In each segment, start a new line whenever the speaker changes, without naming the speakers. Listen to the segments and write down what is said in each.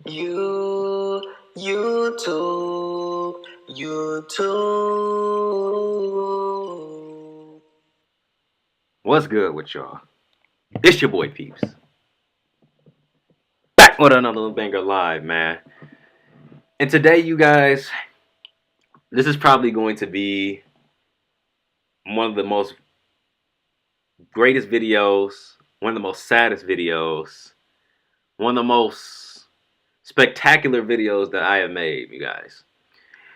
You, YouTube, YouTube.
What's good with y'all? It's your boy Peeps. Back with another banger live, man. And today, you guys, this is probably going to be one of the most greatest videos, one of the most saddest videos, one of the most spectacular videos that I have made, you guys.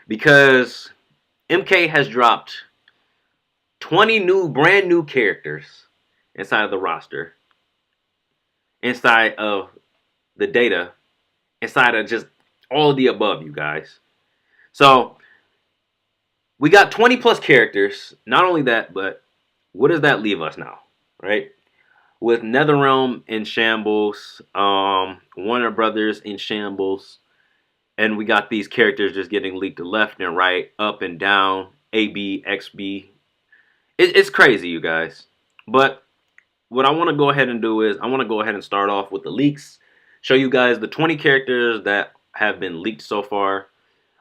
Because MK has dropped 20 brand new characters inside of the roster, inside of the data, inside of just all of the above, you guys. So we got 20 plus characters. Not only that, but what does that leave us now, right? With NetherRealm in shambles, Warner Brothers in shambles, and we got these characters just getting leaked left and right, up and down, AB, XB. It's crazy, you guys. But what I want to go ahead and do is I want to go ahead and start off with the leaks, show you guys the 20 characters that have been leaked so far.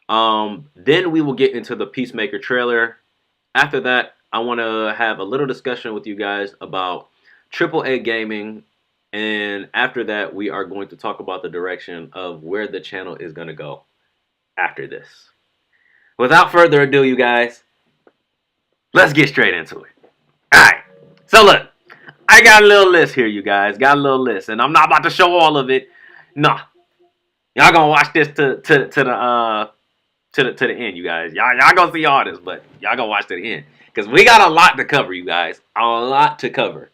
Then we will get into the Peacemaker trailer. After that, I want to have a little discussion with you guys about AAA gaming. And after that, we are going to talk about the direction of where the channel is going to go after this. Without further ado, you guys, let's get straight into it. All right. So look, I got a little list here, you guys. Got a little list, and I'm not about to show all of it. Nah, y'all gonna watch this to the end, you guys. Y'all gonna see all this, but y'all gonna watch to the end because we got a lot to cover, you guys. A lot to cover.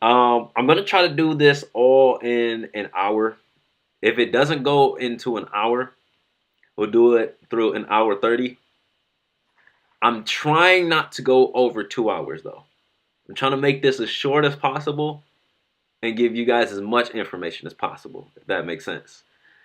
I'm gonna try to do this all in an hour. If it doesn't go into an hour, we'll do it through an hour 30. I'm trying not to go over 2 hours though. I'm trying to make this as short as possible and give you guys as much information as possible, if that makes sense.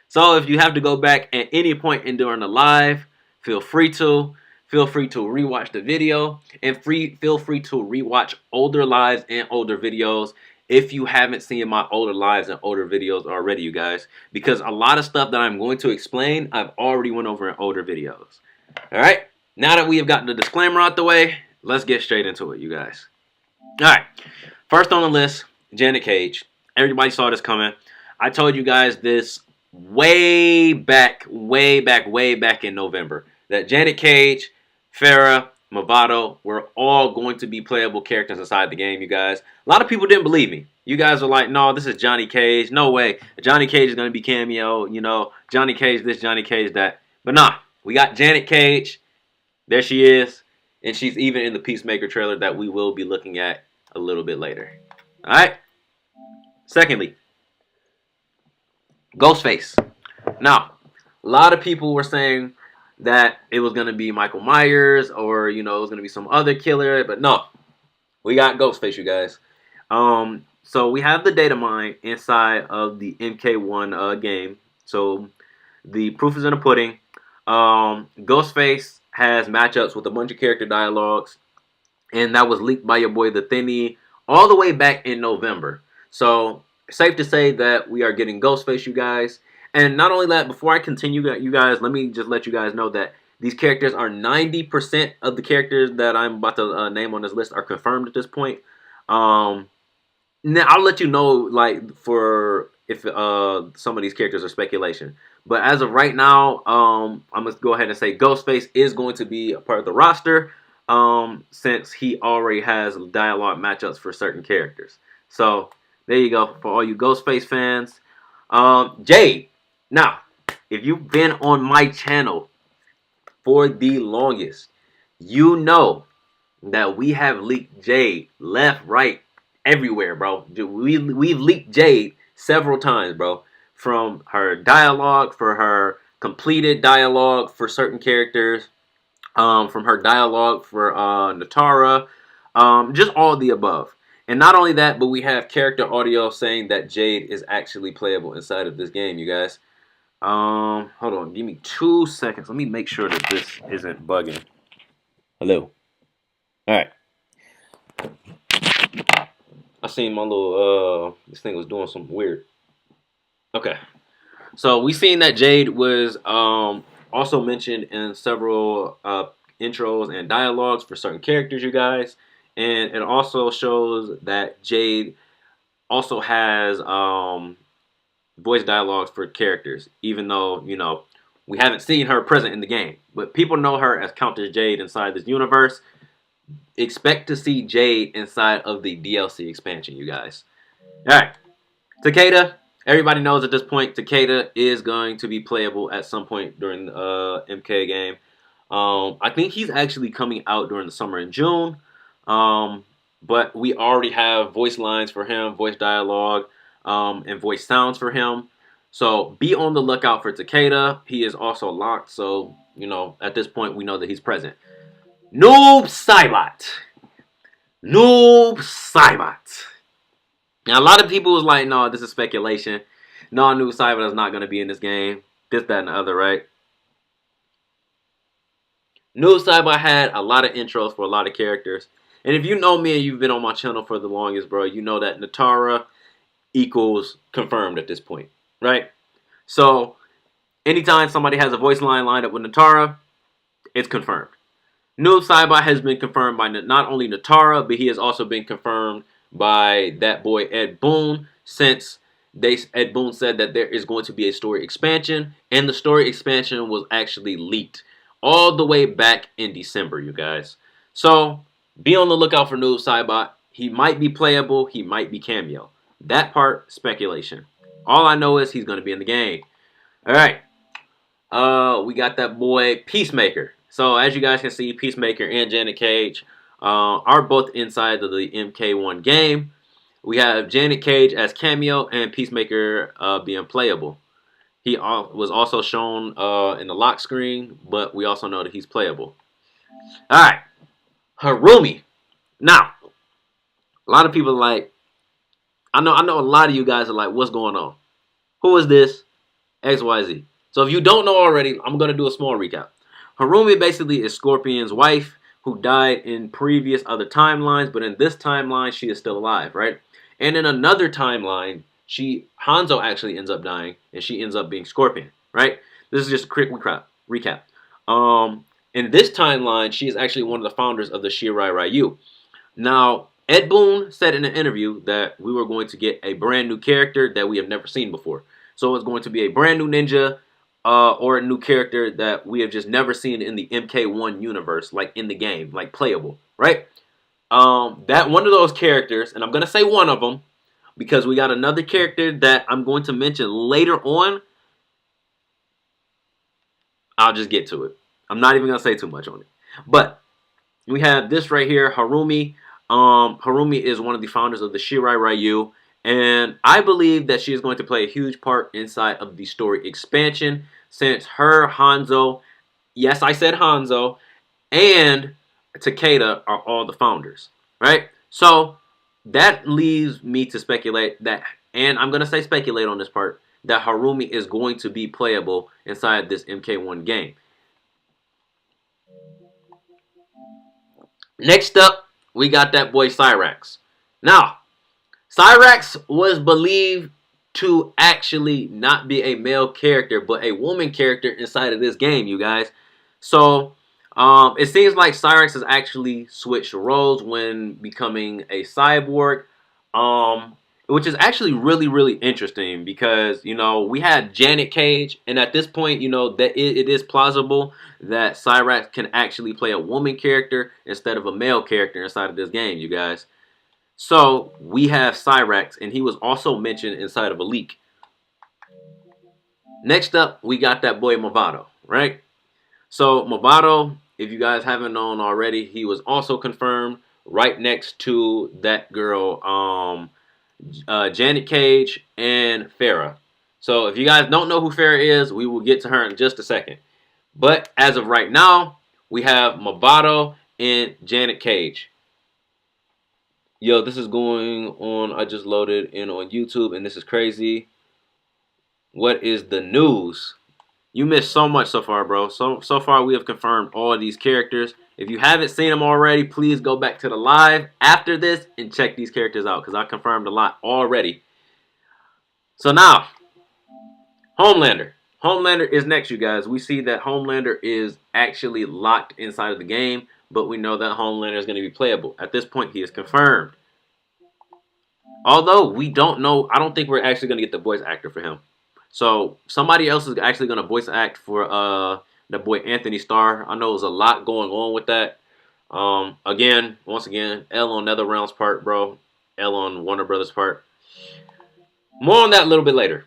So if you have to go back at any point in during the live, feel free to. Feel free to rewatch the video and feel free to rewatch older lives and older videos if you haven't seen my older lives and older videos already, you guys. Because a lot of stuff that I'm going to explain, I've already went over in older videos. All right, now that we have gotten the disclaimer out the way, let's get straight into it, you guys. All right, first on the list, Janet Cage. Everybody saw this coming. I told you guys this way back in November that Janet Cage, Farrah, Movado were all going to be playable characters inside the game, you guys. A lot of people didn't believe me. You guys were like, no, this is Johnny Cage. No way. Johnny Cage is going to be cameo. You know, Johnny Cage this, Johnny Cage that. But nah, we got Janet Cage. There she is. And she's even in the Peacemaker trailer that we will be looking at a little bit later. All right. Secondly, Ghostface. Now, a lot of people were saying that it was going to be Michael Myers or, you know, it was going to be some other killer. But no, we got Ghostface, you guys. So we have the data mine inside of the MK1 game. So the proof is in the pudding. Ghostface has matchups with a bunch of character dialogues. And that was leaked by your boy The Thinny all the way back in November. So safe to say that we are getting Ghostface, you guys. And not only that, before I continue, you guys, let me just let you guys know that these characters are 90% of the characters that I'm about to name on this list are confirmed at this point. Now I'll let you know, like, for if some of these characters are speculation. But as of right now, I'm gonna go ahead and say Ghostface is going to be a part of the roster, since he already has dialogue matchups for certain characters. So there you go for all you Ghostface fans. Jade. Now, if you've been on my channel for the longest, you know that we have leaked Jade left, right, everywhere, bro. We've leaked Jade several times, bro. From her dialogue, for her completed dialogue for certain characters, from her dialogue for Natara, just all the above. And not only that, but we have character audio saying that Jade is actually playable inside of this game, you guys. Hold on, give me 2 seconds. Let me make sure that this isn't bugging. Hello. All right. I seen my little this thing was doing something weird. Okay. So we seen that Jade was also mentioned in several intros and dialogues for certain characters, you guys, and it also shows that Jade also has voice dialogues for characters, even though we haven't seen her present in the game, but people know her as Countess Jade inside this universe. Expect to see Jade inside of the DLC expansion, you guys. All right, Takeda. Everybody knows at this point Takeda is going to be playable at some point during the MK game. I think he's actually coming out during the summer in June. But we already have voice lines for him, voice dialogue, and voice sounds for him. So be on the lookout for Takeda. He is also locked, so at this point we know that he's present. Noob Saibot. Noob Saibot. Now, a lot of people was like, no, this is speculation. No, Noob Saibot is not going to be in this game. This, that, and the other, right? Noob Saibot had a lot of intros for a lot of characters. And if you know me and you've been on my channel for the longest, bro, you know that Natara equals confirmed at this point, right? So, anytime somebody has a voice line lined up with Natara, it's confirmed. Noob Saibot has been confirmed by not only Natara, but he has also been confirmed by that boy Ed Boon, since Ed Boon said that there is going to be a story expansion, and the story expansion was actually leaked all the way back in December, you guys. So be on the lookout for Noob Saibot. He might be playable, he might be cameo. That part, speculation. All I know is he's going to be in the game. All right. We got that boy Peacemaker. So as you guys can see, Peacemaker and Janet Cage are both inside of the MK1 game. We have Janet Cage as cameo and Peacemaker being playable. He was also shown in the lock screen, but we also know that he's playable. All right, Harumi. Now, a lot of people are like, I know a lot of you guys are like, what's going on? Who is this? XYZ. So if you don't know already, I'm going to do a small recap. Harumi basically is Scorpion's wife who died in previous other timelines, but in this timeline, she is still alive, right? And in another timeline, Hanzo actually ends up dying, and she ends up being Scorpion, right? This is just a quick recap. In this timeline, she is actually one of the founders of the Shirai Ryu. Now, Ed Boon said in an interview that we were going to get a brand new character that we have never seen before. So it's going to be a brand new ninja or a new character that we have just never seen in the MK1 universe, like in the game, like playable, right? That one of those characters, and I'm going to say one of them, because we got another character that I'm going to mention later on. I'll just get to it. I'm not even going to say too much on it. But we have this right here, Harumi. Harumi is one of the founders of the Shirai Ryu. And I believe that she is going to play a huge part inside of the story expansion, since her, Hanzo, yes, I said Hanzo, and Takeda are all the founders, right? So that leaves me to speculate that, and I'm going to say speculate on this part, that Harumi is going to be playable inside this MK1 game. Next up, we got that boy Cyrax. Now, Cyrax was believed to actually not be a male character, but a woman character inside of this game, you guys. So, it seems like Cyrax has actually switched roles when becoming a cyborg, which is actually really, really interesting because, we had Janet Cage, and at this point, that it is plausible that Cyrax can actually play a woman character instead of a male character inside of this game, you guys. So we have Cyrax, and he was also mentioned inside of a leak. Next up, we got that boy Movado, right? So Movado, if you guys haven't known already, he was also confirmed right next to that girl, Janet Cage and Farah. So if you guys don't know who Farah is, we will get to her in just a second. But as of right now, we have Movado and Janet Cage. Yo, this is going on. I just loaded in on YouTube, and this is crazy. What is the news? You missed so much so far, bro. So far, we have confirmed all of these characters. If you haven't seen them already, please go back to the live after this and check these characters out, because I confirmed a lot already. So now, Homelander. Homelander is next, you guys. We see that Homelander is actually locked inside of the game, but we know that Homelander is going to be playable. At this point, he is confirmed. Although we don't know, I don't think we're actually going to get the voice actor for him. So somebody else is actually going to voice act for the boy Anthony Starr. I know there's a lot going on with that. Once again, L on NetherRealm's part, bro. L on Warner Brothers' part. More on that a little bit later.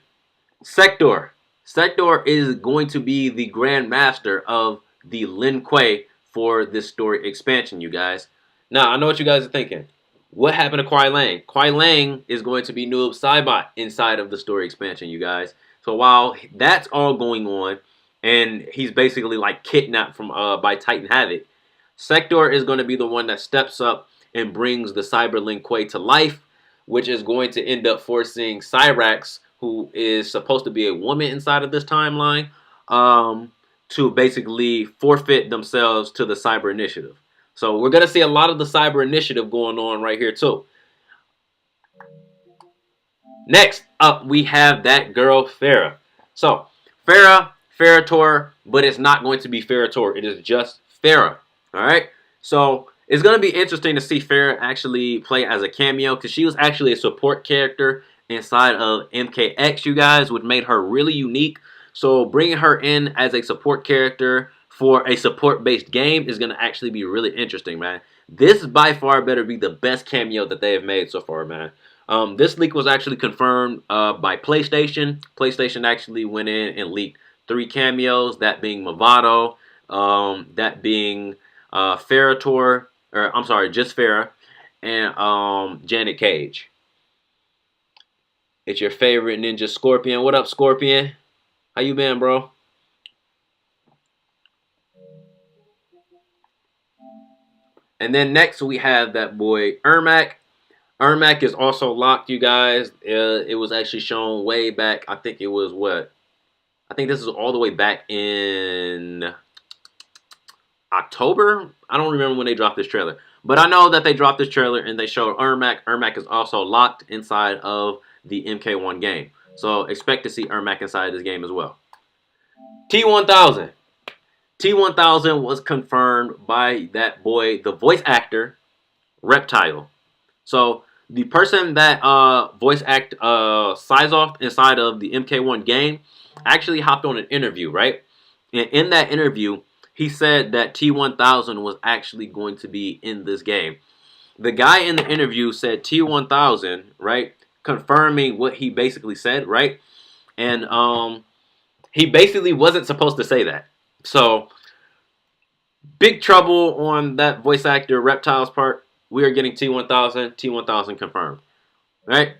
Sector. Sector is going to be the Grand Master of the Lin Kuei for this story expansion, you guys. Now, I know what you guys are thinking. What happened to Kuai Lang? Kuai Lang is going to be Noob Saibot inside of the story expansion, you guys. So while that's all going on, and he's basically like kidnapped from by Titan Havoc, Sector is going to be the one that steps up and brings the Cyber Lin Kuei to life, which is going to end up forcing Cyrax, who is supposed to be a woman inside of this timeline, to basically forfeit themselves to the Cyber Initiative. So we're going to see a lot of the Cyber Initiative going on right here too. Next up, we have that girl, Farah. So, Ferrator, but it's not going to be Ferrator. It is just Farah. Alright? So, it's going to be interesting to see Farah actually play as a cameo, because she was actually a support character inside of MKX, you guys, which made her really unique. So, bringing her in as a support character for a support-based game is going to actually be really interesting, man. This by far better be the best cameo that they have made so far, man. This leak was actually confirmed by PlayStation. PlayStation actually went in and leaked 3 cameos, that being Movado, that being Ferrator, or I'm sorry, just Farah, and Janet Cage. It's your favorite Ninja Scorpion. What up, Scorpion? How you been, bro? And then next we have that boy Ermac. Ermac is also locked, you guys. It was actually shown way back. I think it was what? I think this is all the way back in October. I don't remember when they dropped this trailer. But I know that they dropped this trailer and they showed Ermac. Ermac is also locked inside of the MK1 game. So expect to see Ermac inside this game as well. T-1000. T-1000 was confirmed by that boy, the voice actor, Reptile. So the person that voice act Syzoth inside of the MK1 game actually hopped on an interview, right? And in that interview, he said that T-1000 was actually going to be in this game. The guy in the interview said T-1000, right? Confirming what he basically said, right? And he basically wasn't supposed to say that. So, big trouble on that voice actor Reptile's part. We are getting T-1000, T-1000 confirmed, right?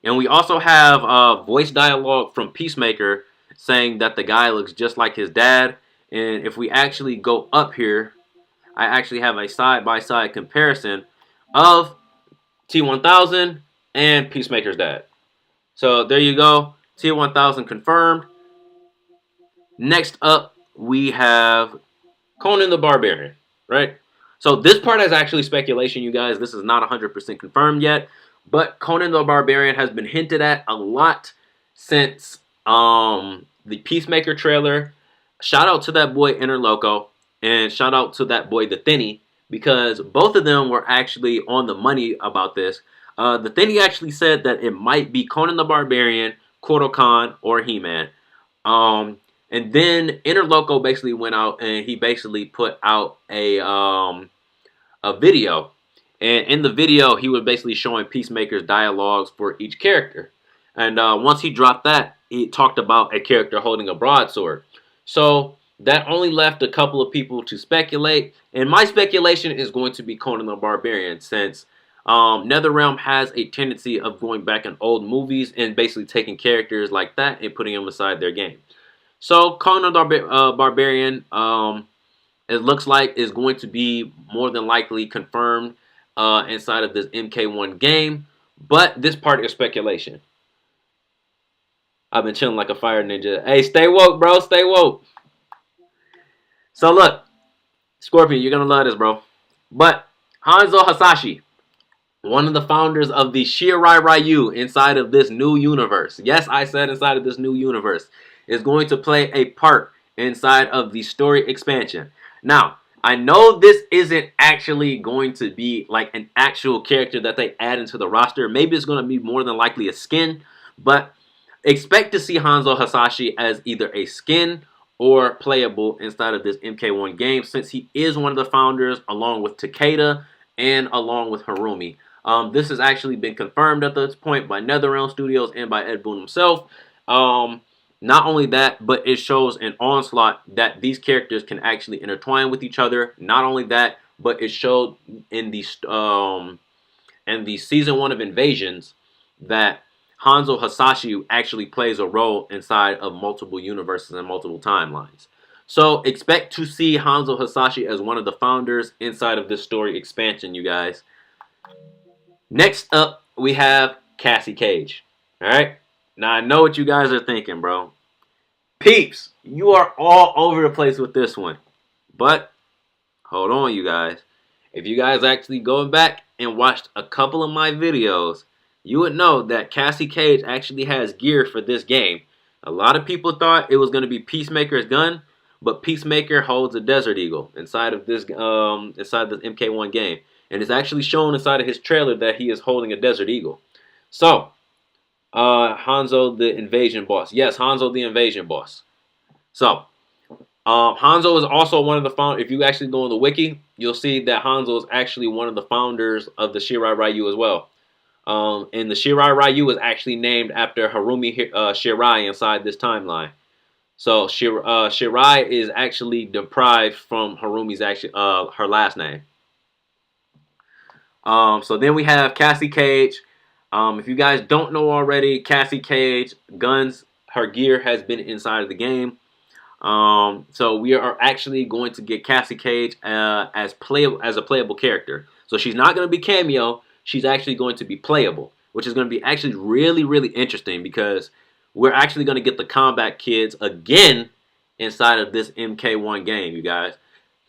And we also have voice dialogue from Peacemaker saying that the guy looks just like his dad. And if we actually go up here, I actually have a side-by-side comparison of T-1000 and Peacemaker's dad. So there you go, T-1000 confirmed. Next up, we have Conan the Barbarian, right? So this part is actually speculation, you guys. This is not 100% confirmed yet. But Conan the Barbarian has been hinted at a lot since the Peacemaker trailer. Shout out to that boy Inner Loco. And shout out to that boy The Thinny. Because both of them were actually on the money about this. The Thinny actually said that it might be Conan the Barbarian, Kotal Khan, or He-Man. And then Inner Loco basically went out and he basically put out a video. And in the video, he was basically showing Peacemaker's dialogues for each character. And once he dropped that, he talked about a character holding a broadsword. So that only left a couple of people to speculate. And my speculation is going to be Conan the Barbarian, since NetherRealm has a tendency of going back in old movies and basically taking characters like that and putting them inside their game. So Conan the Barbarian, it looks like is going to be more than likely confirmed inside of this MK1 game. But this part is speculation. I've been chilling like a fire ninja. Hey, stay woke, bro. Stay woke. So look, Scorpion, you're going to love this, bro. But Hanzo Hasashi, one of the founders of the Shirai Ryu inside of this new universe. Yes, I said inside of this new universe. is going to play a part inside of the story expansion. Now, I know this isn't actually going to be like an actual character that they add into the roster. Maybe it's going to be more than likely a skin, but expect to see Hanzo Hasashi as either a skin or playable inside of this MK1 game, since he is one of the founders along with Takeda and along with Harumi. This has actually been confirmed at this point by NetherRealm Studios and by Ed Boon himself. Not only that, but it shows an onslaught that these characters can actually intertwine with each other. Not only that, but it showed in the season 1 of Invasions that Hanzo Hasashi actually plays a role inside of multiple universes and multiple timelines. So expect to see Hanzo Hasashi as one of the founders inside of this story expansion, you guys. Next up, we have Cassie Cage. Alright? Now, I know what you guys are thinking, bro. Peeps, you are all over the place with this one. But, hold on, you guys. If you guys actually going back and watched a couple of my videos, you would know that Cassie Cage actually has gear for this game. A lot of people thought it was going to be Peacemaker's gun, but Peacemaker holds a Desert Eagle inside of this MK1 game. And it's actually shown inside of his trailer that he is holding a Desert Eagle. So, Hanzo the Invasion Boss. Yes, Hanzo the Invasion Boss. So, Hanzo is also one of the founders. If you actually go on the wiki, you'll see that Hanzo is actually one of the founders of the Shirai Ryu as well. And the Shirai Ryu is actually named after Harumi Shirai inside this timeline. So Shirai is actually deprived from Harumi's her last name. So then we have Cassie Cage. If you guys don't know already, Cassie Cage guns, her gear has been inside of the game. So we are actually going to get Cassie Cage as a playable character. So she's not going to be cameo. She's actually going to be playable, which is going to be actually really, really interesting because we're actually going to get the Kombat kids again inside of this MK1 game, you guys.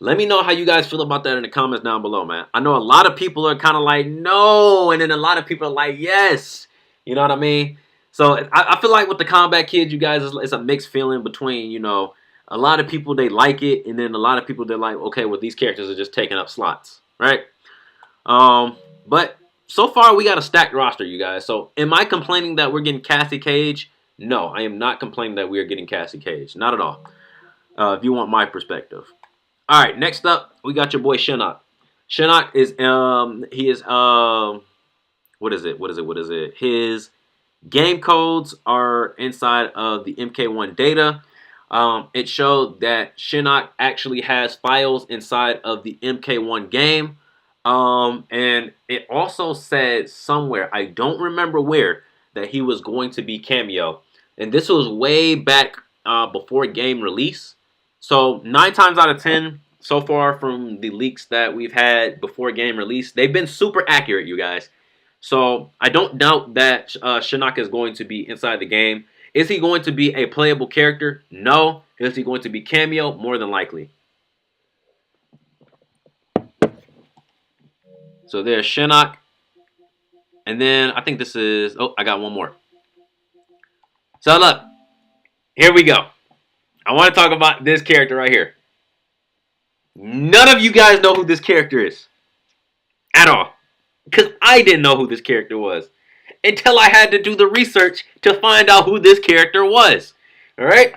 Let me know how you guys feel about that in the comments down below, man. I know a lot of people are kind of like, no, and then a lot of people are like, yes. You know what I mean? So I feel like with the Kombat kids, you guys, it's a mixed feeling between, you know, a lot of people, they like it, and then a lot of people, they're like, okay, well, these characters are just taking up slots, right? But so far, we got a stacked roster, you guys. So am I complaining that we're getting Cassie Cage? No, I am not complaining that we are getting Cassie Cage. Not at all. If you want my perspective. All right, next up, we got your boy Shinnok. Shinnok is, what is it? His game codes are inside of the MK1 data. It showed that Shinnok actually has files inside of the MK1 game. And it also said somewhere, I don't remember where, that he was going to be cameo. And this was way back before game release. So 9 times out of 10, so far from the leaks that we've had before game release, they've been super accurate, you guys. So I don't doubt that Shinnok is going to be inside the game. Is he going to be a playable character? No. Is he going to be cameo? More than likely. So there's Shinnok. And then I think this is... Oh, I got one more. So look. Here we go. I want to talk about this character right here. None of you guys know who this character is. At all. Because I didn't know who this character was. Until I had to do the research to find out who this character was. Alright?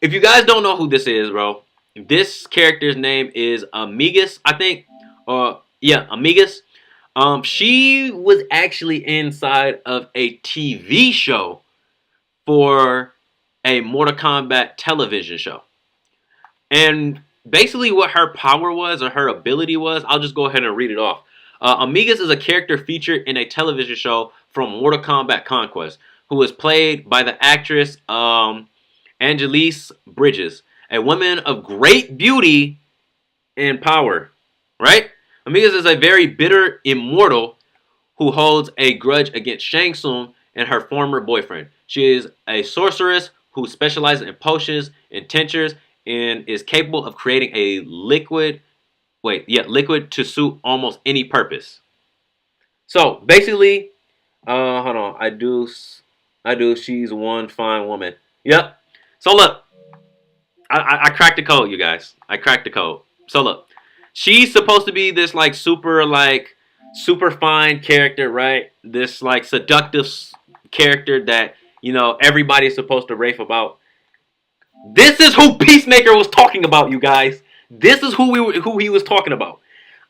If you guys don't know who this is, bro. This character's name is Amigas, I think. Yeah, Amigas. She was actually inside of a TV show for a Mortal Kombat television show. And basically what her power was, or her ability was, I'll just go ahead and read it off. Amigas is a character featured in a television show from Mortal Kombat Conquest, who was played by the actress Angelise Bridges, a woman of great beauty and power, right? Amigas is a very bitter immortal who holds a grudge against Shang Tsung and her former boyfriend. She is a sorceress who specializes in potions and tinctures and is capable of creating a liquid to suit almost any purpose. So basically, hold on, I do. She's one fine woman. Yep. So look, I cracked the code, you guys. I cracked the code. So look, she's supposed to be this super fine character, right? This like seductive character that everybody's supposed to rave about. This is who Peacemaker was talking about, you guys. This is who he was talking about.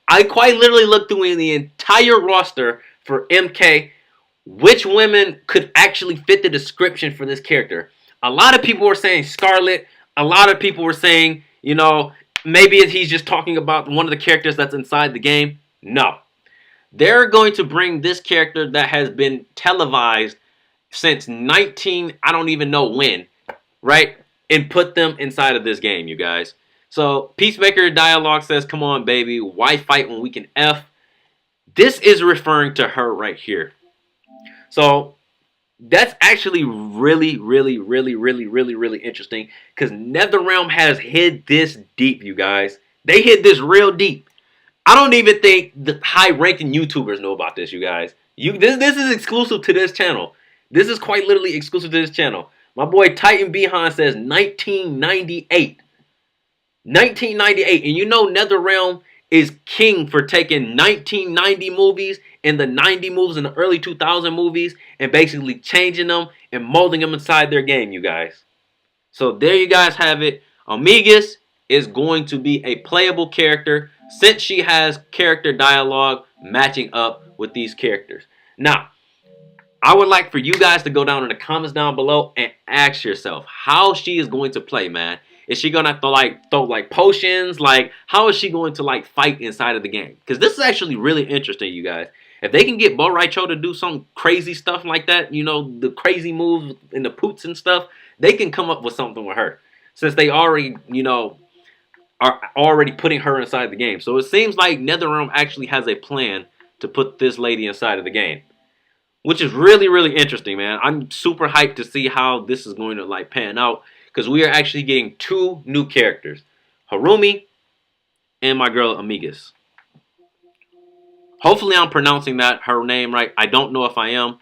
I quite literally looked through the entire roster for MK, which women could actually fit the description for this character. A lot of people were saying Scarlet. A lot of people were saying, maybe he's just talking about one of the characters that's inside the game. No. They're going to bring this character that has been televised since I don't even know when, right? And put them inside of this game, you guys. So Peacemaker dialogue says, "Come on, baby, why fight when we can F?" This is referring to her right here. So that's actually really, really, really, really, really, really interesting because NetherRealm has hid this deep, you guys. They hid this real deep. I don't even think the high-ranking YouTubers know about this, you guys. This is exclusive to this channel. This is quite literally exclusive to this channel. My boy Titan Behan says 1998. 1998. And NetherRealm is king for taking 1990 movies and the 90 movies and the early 2000 movies and basically changing them and molding them inside their game, you guys. So there you guys have it. Amigas is going to be a playable character since she has character dialogue matching up with these characters. Now, I would like for you guys to go down in the comments down below and ask yourself how she is going to play, man. Is she gonna have to throw potions? How is she going to fight inside of the game? Because this is actually really interesting, you guys. If they can get Bo Raicho to do some crazy stuff like that, the crazy moves and the poots and stuff, they can come up with something with her. Since they already, are already putting her inside the game. So it seems like NetherRealm actually has a plan to put this lady inside of the game. Which is really, really interesting, man. I'm super hyped to see how this is going to pan out. Because we are actually getting two new characters. Harumi and my girl Amigas. Hopefully I'm pronouncing her name right. I don't know if I am.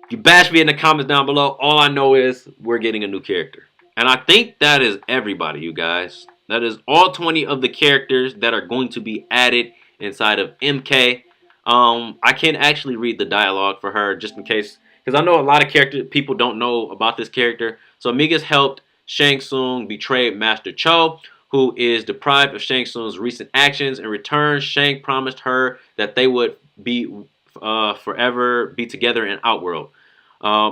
You bash me in the comments down below. All I know is we're getting a new character. And I think that is everybody, you guys. That is all 20 of the characters that are going to be added inside of MK. I can't actually read the dialogue for her just in case. Because I know a lot of people don't know about this character. So Amigas helped Shang Tsung betray Master Cho, who is deprived of Shang Tsung's recent actions. In return, Shang promised her that they would forever be together in Outworld.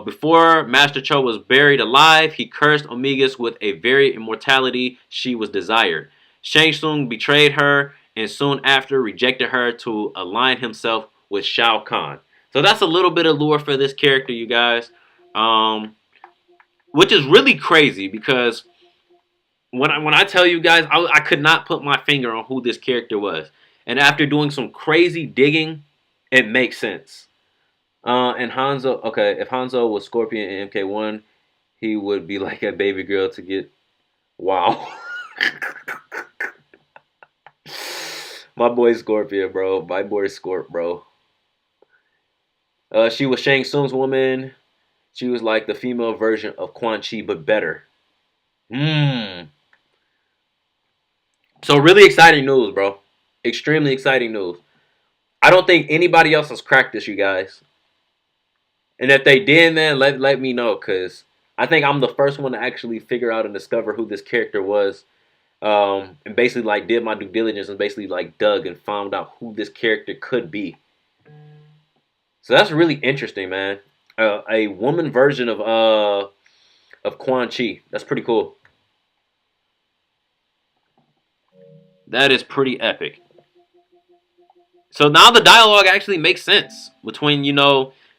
Before Master Cho was buried alive, he cursed Amigas with a very immortality she was desired. Shang Tsung betrayed her and soon after rejected her to align himself with Shao Kahn. So that's a little bit of lore for this character, you guys. Which is really crazy because when I tell you guys, I could not put my finger on who this character was. And after doing some crazy digging, it makes sense. And Hanzo, okay, if Hanzo was Scorpion in MK1, he would be like a baby girl to get... Wow. My boy Scorpion, bro. My boy Scorp, bro. She was Shang Tsung's woman. She was like the female version of Quan Chi, but better. So really exciting news, bro. Extremely exciting news. I don't think anybody else has cracked this, you guys. And if they did, man, let me know. Because I think I'm the first one to actually figure out and discover who this character was. And basically did my due diligence and basically dug and found out who this character could be. So that's really interesting, man. A woman version of Quan Chi. That's pretty cool. That is pretty epic. So now the dialogue actually makes sense between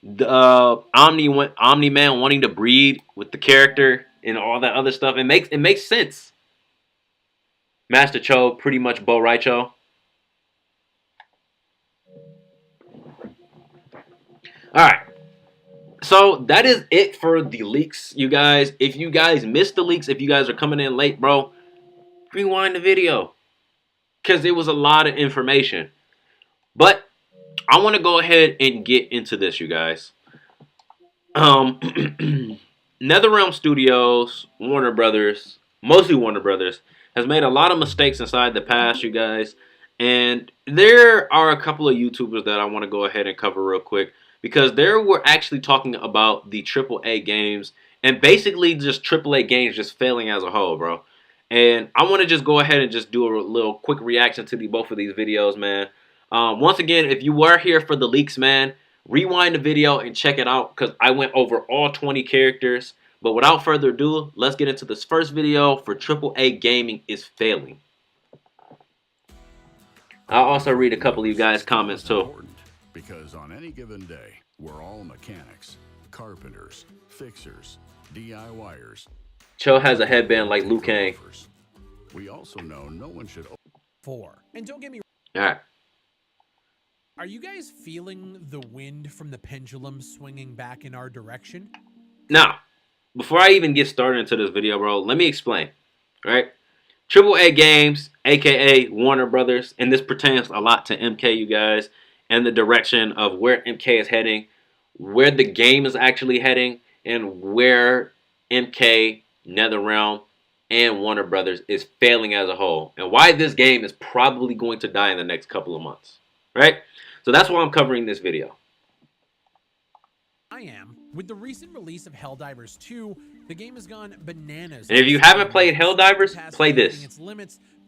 the Omni-Man wanting to breed with the character and all that other stuff. It makes sense. Master Cho, pretty much Bo Raicho. Alright. So that is it for the leaks, you guys. If you guys missed the leaks, if you guys are coming in late, bro, rewind the video. Because it was a lot of information. But I want to go ahead and get into this, you guys. NetherRealm Studios, Warner Brothers, mostly Warner Brothers, has made a lot of mistakes inside the past, you guys. And there are a couple of YouTubers that I want to go ahead and cover real quick because they were actually talking about the AAA games and basically just AAA games just failing as a whole, bro. And I want to just go ahead and just do a little quick reaction to both of these videos, man. Once again, if you were here for the leaks, man, rewind the video and check it out because I went over all 20 characters. But without further ado, let's get into this first video for AAA gaming is failing. I'll also read a couple of you guys' comments too.
Because on any given day, we're all mechanics, carpenters, fixers, DIYers.
Cho has a headband like Liu Kang.
We also know no one should.
4. And don't get me
wrong. All right.
Are you guys feeling the wind from the pendulum swinging back in our direction?
Now, before I even get started into this video, bro, let me explain. Right? AAA games, aka Warner Brothers, and this pertains a lot to MK, you guys, and the direction of where MK is heading, where the game is actually heading, and where MK, NetherRealm, and Warner Brothers is failing as a whole, and why this game is probably going to die in the next couple of months. Right? So that's why I'm covering this video.
I am. With the recent release of Helldivers 2, the game has gone bananas.
And if you haven't played Helldivers, play this.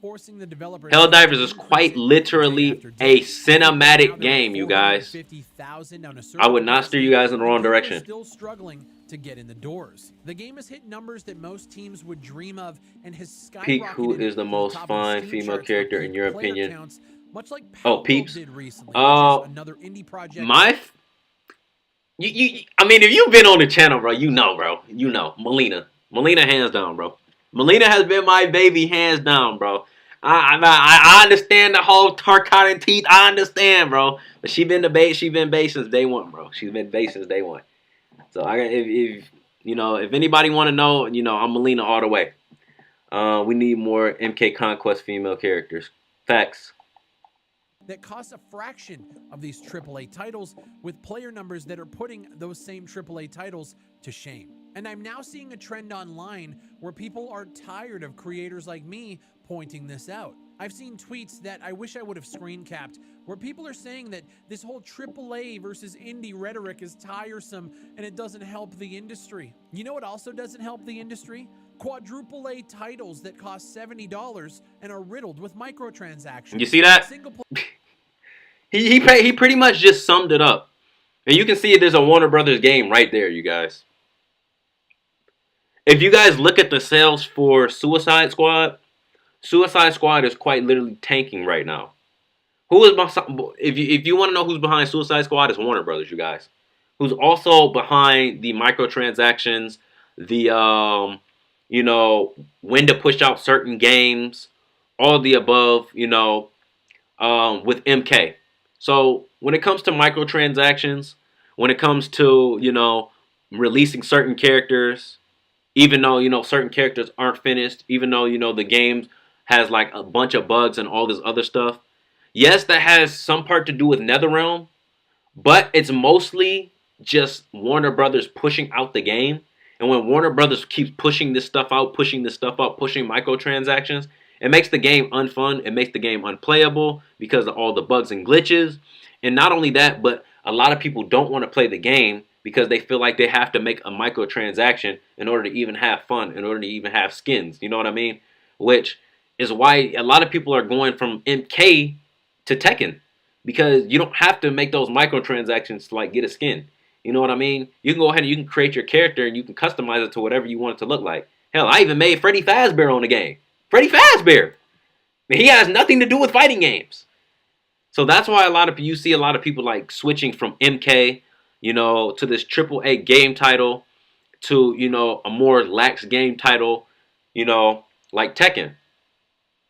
Helldivers is quite literally a cinematic game, you guys. I would not steer you guys in the wrong direction.
Still struggling to get in the doors. The game has hit numbers that most teams would dream of and has skyrocketed.
Peak, who is the most fun female character in your opinion?
Much like
Peeps.
Did recently, another indie project.
I mean, if you've been on the channel, bro, you know, Melina. Melina, hands down, bro. Melina has been my baby, hands down, bro. I understand the whole Tarkatan teeth. I understand, bro. But she been base since day one, bro. She's been base since day one. So if anybody want to know, I'm Melina all the way. We need more MK Conquest female characters. Facts.
That costs a fraction of these AAA titles with player numbers that are putting those same AAA titles to shame. And I'm now seeing a trend online where people are tired of creators like me pointing this out. I've seen tweets that I wish I would have screen capped where people are saying that this whole AAA versus indie rhetoric is tiresome and it doesn't help the industry. You know what also doesn't help the industry? Quadruple A titles that cost $70 and are riddled with microtransactions.
You see that? He pretty much just summed it up. And you can see there's a Warner Brothers game right there, you guys. If you guys look at the sales for Suicide Squad is quite literally tanking right now. Who is behind, if you want to know who's behind Suicide Squad, it's Warner Brothers, you guys. Who's also behind the microtransactions, the when to push out certain games, all the above, with MK. So when it comes to microtransactions, when it comes to, releasing certain characters, even though, certain characters aren't finished, even though, the game has like a bunch of bugs and all this other stuff. Yes, that has some part to do with NetherRealm, but it's mostly just Warner Brothers pushing out the game. And when Warner Brothers keeps pushing this stuff out, pushing microtransactions, it makes the game unfun. It makes the game unplayable because of all the bugs and glitches. And not only that, but a lot of people don't want to play the game because they feel like they have to make a microtransaction in order to even have fun, in order to even have skins. You know what I mean? Which is why a lot of people are going from MK to Tekken, because you don't have to make those microtransactions to like get a skin. You know what I mean? You can go ahead and you can create your character and you can customize it to whatever you want it to look like. Hell, I even made Freddy Fazbear on the game. Freddy Fazbear. He has nothing to do with fighting games. So that's why you see a lot of people like switching from MK, to this AAA game title to, a more lax game title, like Tekken.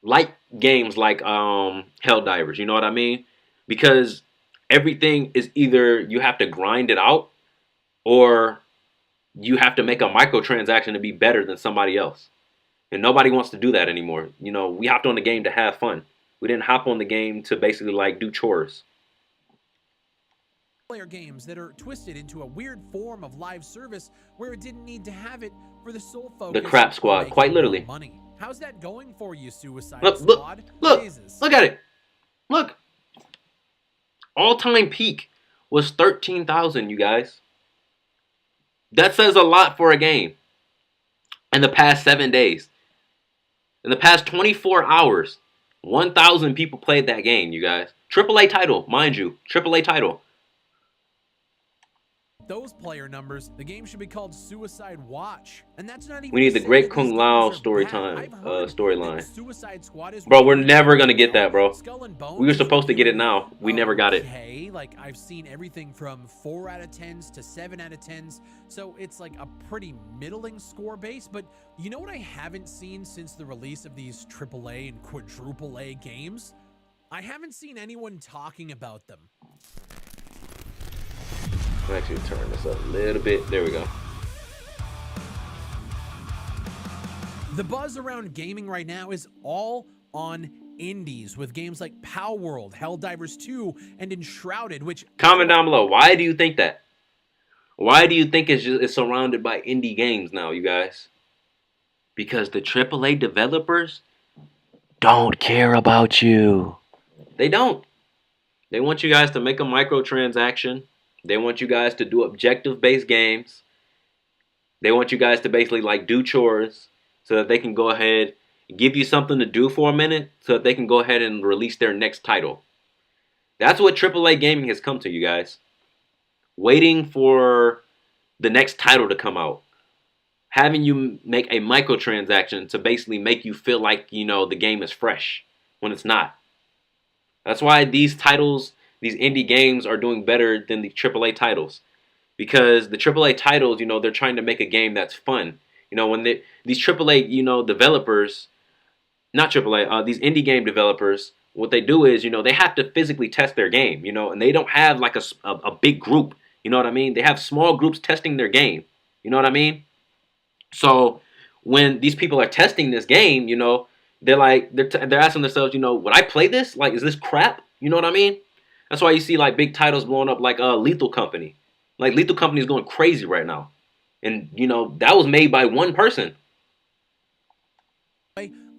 Like games like Helldivers, you know what I mean? Because everything is either you have to grind it out or you have to make a microtransaction to be better than somebody else. And nobody wants to do that anymore. We hopped on the game to have fun. We didn't hop on the game to basically like do chores.
player games that are twisted into a weird form of live service where it didn't need to have it for the sole focus
The crap
of
squad,
making
quite
more
literally.
money. How's that going for you, Suicide
Look,
Squad?
look at it. Look. All-time peak was 13,000, you guys. That says a lot for a game. In the past 7 days. In the past 24 hours, 1,000 people played that game, you guys. AAA title, mind you. AAA title.
Those player numbers, the game should be called Suicide Watch. And that's not even
We need the Great Kung Lao storyline.
Suicide Squad is
Bro, we're never going to get that, bro.
Skull and Bones
We were supposed to get it now. We never got it.
Okay, like I've seen everything from 4 out of 10s to 7 out of 10s. So it's like a pretty middling score base. But you know what I haven't seen since the release of these AAA and quadruple A games? I haven't seen anyone talking about them.
I'll actually turn this up a little bit. There we go.
The buzz around gaming right now is all on indies with games like Pow World, Helldivers 2, and Enshrouded, which...
Comment down below. Why do you think that? Why do you think it's surrounded by indie games now, you guys? Because the AAA developers don't care about you. They don't. They want you guys to make a microtransaction. They want you guys to do objective-based games. They want you guys to basically like do chores so that they can go ahead and give you something to do for a minute so that they can go ahead and release their next title. That's what AAA gaming has come to, you guys. Waiting for the next title to come out. Having you make a microtransaction to basically make you feel like, you know, the game is fresh when it's not. That's why these titles, these indie games are doing better than the AAA titles. Because the AAA titles, you know, they're trying to make a game that's fun. You know, when these AAA, you know, developers, not AAA, these indie game developers, what they do is, you know, they have to physically test their game, you know, and they don't have like a big group, you know what I mean? They have small groups testing their game, you know what I mean? So when these people are testing this game, you know, they're asking themselves, you know, would I play this? Like, is this crap? You know what I mean? That's why you see like big titles blowing up like Lethal Company. Like Lethal Company is going crazy right now. And, you know, that was made by one person.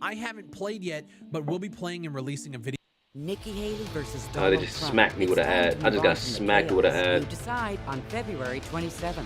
I haven't played yet, but we'll be playing and releasing a video.
Nikki Haley versus
Oh,
Donald
they just
Trump.
smacked me with an ad. I just got smacked with an ad.
You decide on February 27th.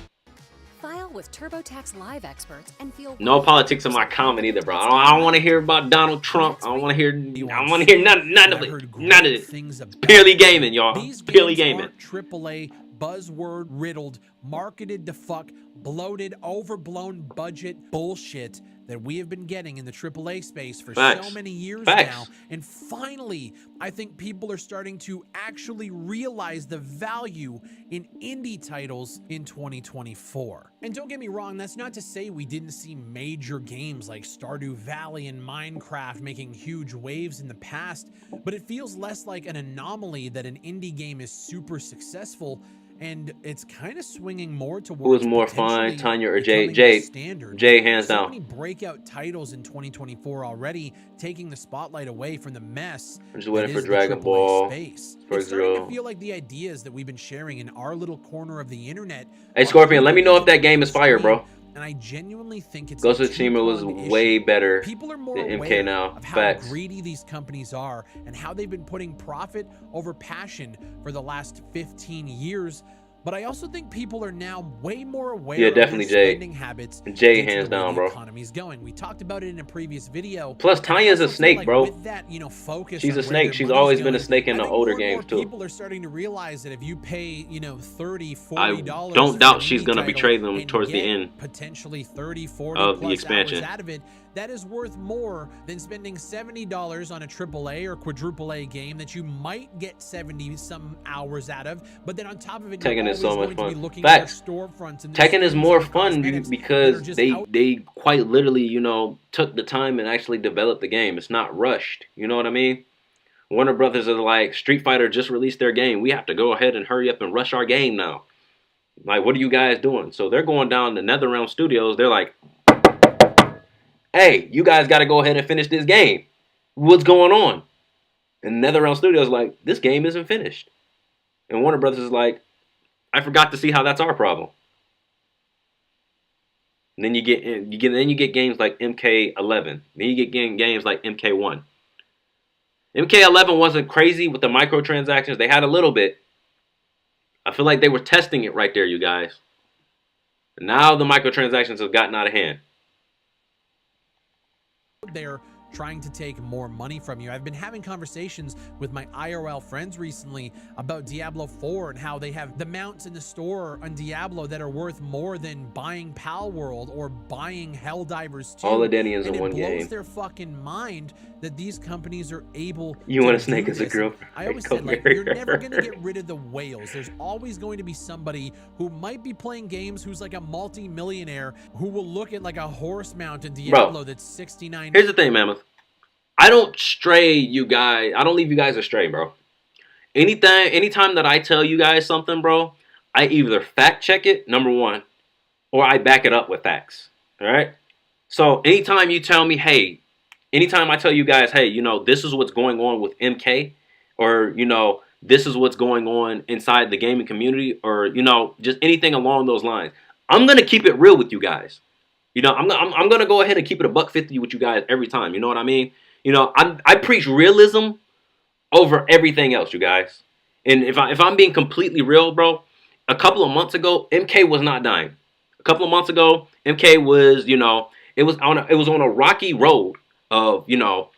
File with TurboTax Live experts and feel
No politics in my comment either, bro. I don't want to hear about Donald Trump. I don't want to hear none of it. None of it. It's purely gaming, y'all. Purely gaming.
AAA buzzword riddled, marketed to fuck, bloated, overblown budget bullshit that we have been getting in the AAA space for so many years now. And finally, I think people are starting to actually realize the value in indie titles in 2024. And don't get me wrong, that's not to say we didn't see major games like Stardew Valley and Minecraft making huge waves in the past, but it feels less like an anomaly that an indie game is super successful. And it's kind of swinging more towards
who was more fun, Tanya or Jay? Jay, hands down.
So many breakout titles in 2024 already, taking the spotlight away from the mess.
I'm just waiting for
the
Dragon
AAA
Ball.
Space. It's starting to feel like the ideas that we've been sharing in our little corner of the internet.
Hey Scorpion, let me know if that game is fire, bro.
And I genuinely think it's
Ghost of Tsushima was way better
People are more
than
aware
MK now.
of how
Facts.
greedy these companies are and how they've been putting profit over passion for the last 15 years. But I also think people are now way more aware of their spending habits.
Jay, hands down, bro.
Economy's going. We talked about it in a previous video.
Plus, Tanya's a snake, bro.
With that, you know, focus
She's
on
a
where
snake.
their
She's
money's
always been a
going,
snake in the
I think
older
more and more
games too.
People are starting to realize that if you pay, you know, $30, $40,
I don't doubt she's gonna
title
betray them
and
towards the
get
end
potentially 30, 40
of
plus
the expansion.
hours out of it. That is worth more than spending $70 on a AAA or quadruple A game that you might get 70 some hours out of, but then on top of it,
Tekken is so much fun.
Facts.
Tekken is more fun because they quite literally, you know, took the time and actually developed the game. It's not rushed. You know what I mean? Warner Brothers are like, Street Fighter just released their game. We have to go ahead and hurry up and rush our game now. Like, what are you guys doing? So they're going down to NetherRealm Studios. They're like, hey, you guys got to go ahead and finish this game. What's going on? And NetherRealm Studios like, this game isn't finished. And Warner Brothers is like, I forgot to see how that's our problem. And then you get games like MK11. Then you get games like MK1. MK11 wasn't crazy with the microtransactions. They had a little bit. I feel like they were testing it right there, you guys. And now the microtransactions have gotten out of hand.
They're trying to take more money from you. I've been having conversations with my IRL friends recently about Diablo 4 and how they have the mounts in the store on Diablo that are worth more than buying Pal World or buying Helldivers 2.
All the Denians in one
game. It blows
game.
their fucking mind that these companies are able
You
to
want a snake
do
as a
this.
girlfriend?
I always said, like, you're never going to get rid of the whales. There's always going to be somebody who might be playing games who's like a multi-millionaire who will look at like a horse mount in Diablo that's 69.
Here's the thing, Mammoth. I don't stray you guys. I don't leave you guys astray, bro. Anytime that I tell you guys something, bro, I either fact check it, number one, or I back it up with facts. All right? So anytime you tell me, hey, anytime I tell you guys, hey, you know, this is what's going on with MK, or, you know, this is what's going on inside the gaming community, or, you know, just anything along those lines, I'm going to keep it real with you guys. You know, I'm going to go ahead and keep it $150 with you guys every time. You know what I mean? You know, I preach realism over everything else, you guys. And if I'm being completely real, bro, a couple of months ago, MK was not dying. A couple of months ago, MK was, you know, it was on a rocky road of, you know,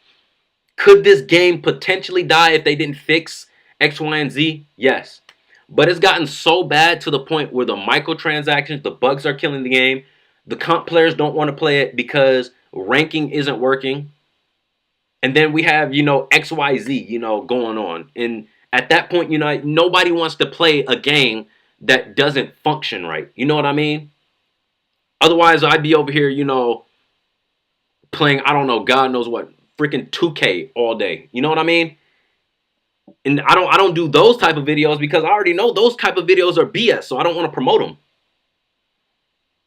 could this game potentially die if they didn't fix X, Y, and Z? Yes. But it's gotten so bad to the point where the microtransactions, the bugs are killing the game. The comp players don't want to play it because ranking isn't working. And then we have, you know, XYZ, you know, going on. And at that point, you know, nobody wants to play a game that doesn't function right. You know what I mean? Otherwise, I'd be over here, you know, playing, I don't know, God knows what, freaking 2K all day. You know what I mean? And I don't do those type of videos because I already know those type of videos are BS, so I don't want to promote them.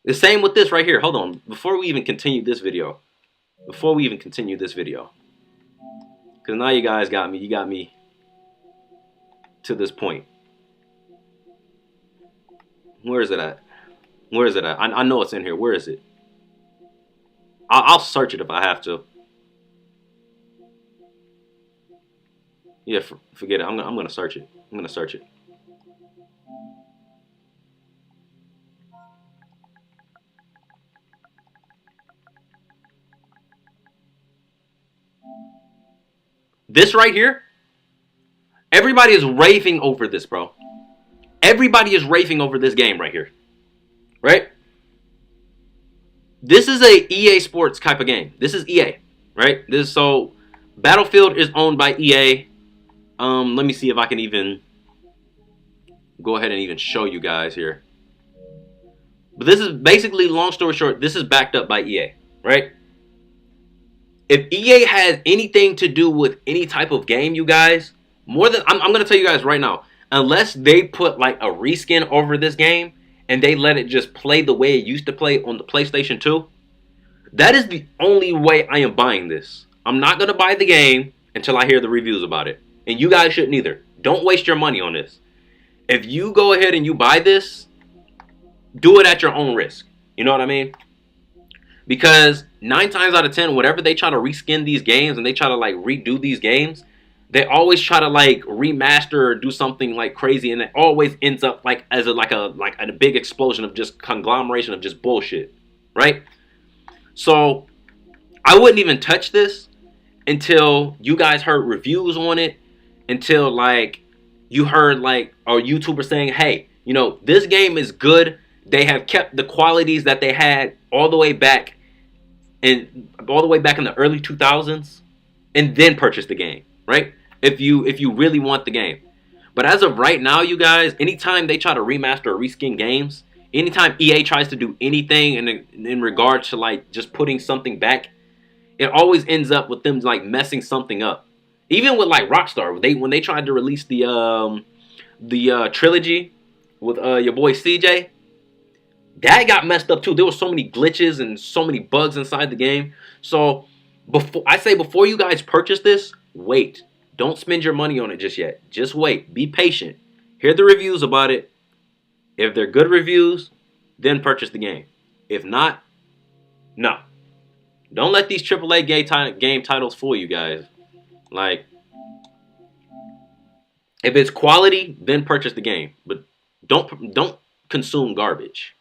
The same with this right here. Hold on. Before we even continue this video. Because now you guys got me. You got me to this point. Where is it at? Where is it at? I know it's in here. Where is it? I'll search it if I have to. Yeah, forget it. I'm gonna search it. I'm gonna search it. This right here, everybody is raving over this, bro. Everybody is raving over this game right here. Right? This is a EA Sports type of game. This is EA, right? So Battlefield is owned by EA. Let me see if I can even go ahead and even show you guys here. But this is basically, long story short, this is backed up by EA, right? If EA has anything to do with any type of game, you guys, more than I'm going to tell you guys right now, unless they put like a reskin over this game and they let it just play the way it used to play on the PlayStation 2, that is the only way I am buying this. I'm not going to buy the game until I hear the reviews about it. And you guys shouldn't either. Don't waste your money on this. If you go ahead and you buy this, do it at your own risk. You know what I mean? Because 9 times out of 10, whenever they try to reskin these games and they try to like redo these games, they always try to like remaster or do something like crazy, and it always ends up like as a big explosion of just conglomeration of just bullshit, right? So I wouldn't even touch this until you guys heard reviews on it, until like you heard like a YouTuber saying, hey, you know, this game is good. They have kept the qualities that they had all the way back in the early 2000s, and then purchase the game, right? If you really want the game. But as of right now, you guys, anytime they try to remaster or reskin games, anytime EA tries to do anything in regards to like just putting something back, it always ends up with them like messing something up. Even with like Rockstar, when they tried to release the trilogy with your boy CJ, that got messed up too. There were so many glitches and so many bugs inside the game. So before you guys purchase this, wait. Don't spend your money on it just yet. Just wait. Be patient. Hear the reviews about it. If they're good reviews, then purchase the game. If not, no. Don't let these AAA game titles fool you guys. Like, if it's quality, then purchase the game. But don't consume garbage.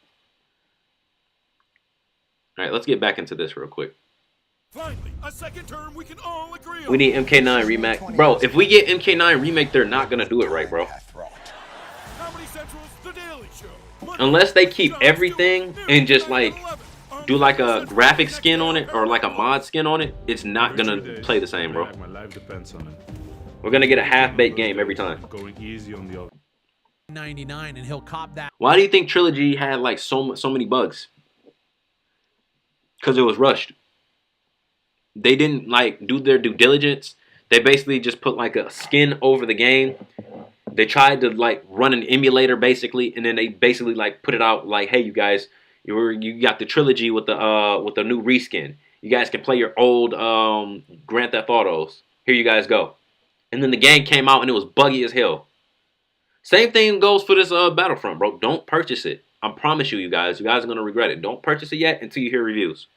All right, let's get back into this real quick.
Finally, a second term we can all agree on.
We need MK9 remake. Bro, if we get MK9 remake, they're not going to do it right, bro.
Comedy Central's The Daily Show.
Unless they keep everything and just like do like a graphic skin on it or like a mod skin on it, it's not going to play the same, bro.
My life depends on it.
We're going to get a half-baked game every time.
Going easy on the other.
99 and he'll cop that.
Why do you think Trilogy had like so many bugs? Because it was rushed. They didn't like do their due diligence. They basically just put like a skin over the game. They tried to like run an emulator basically, and then they basically like put it out like, hey, you guys, you got the Trilogy with the new reskin. You guys can play your old Grand Theft Autos. Here you guys go. And then the game came out and it was buggy as hell. Same thing goes for this Battlefront, bro. Don't purchase it. I promise you, you guys are gonna regret it. Don't purchase it yet until you hear reviews.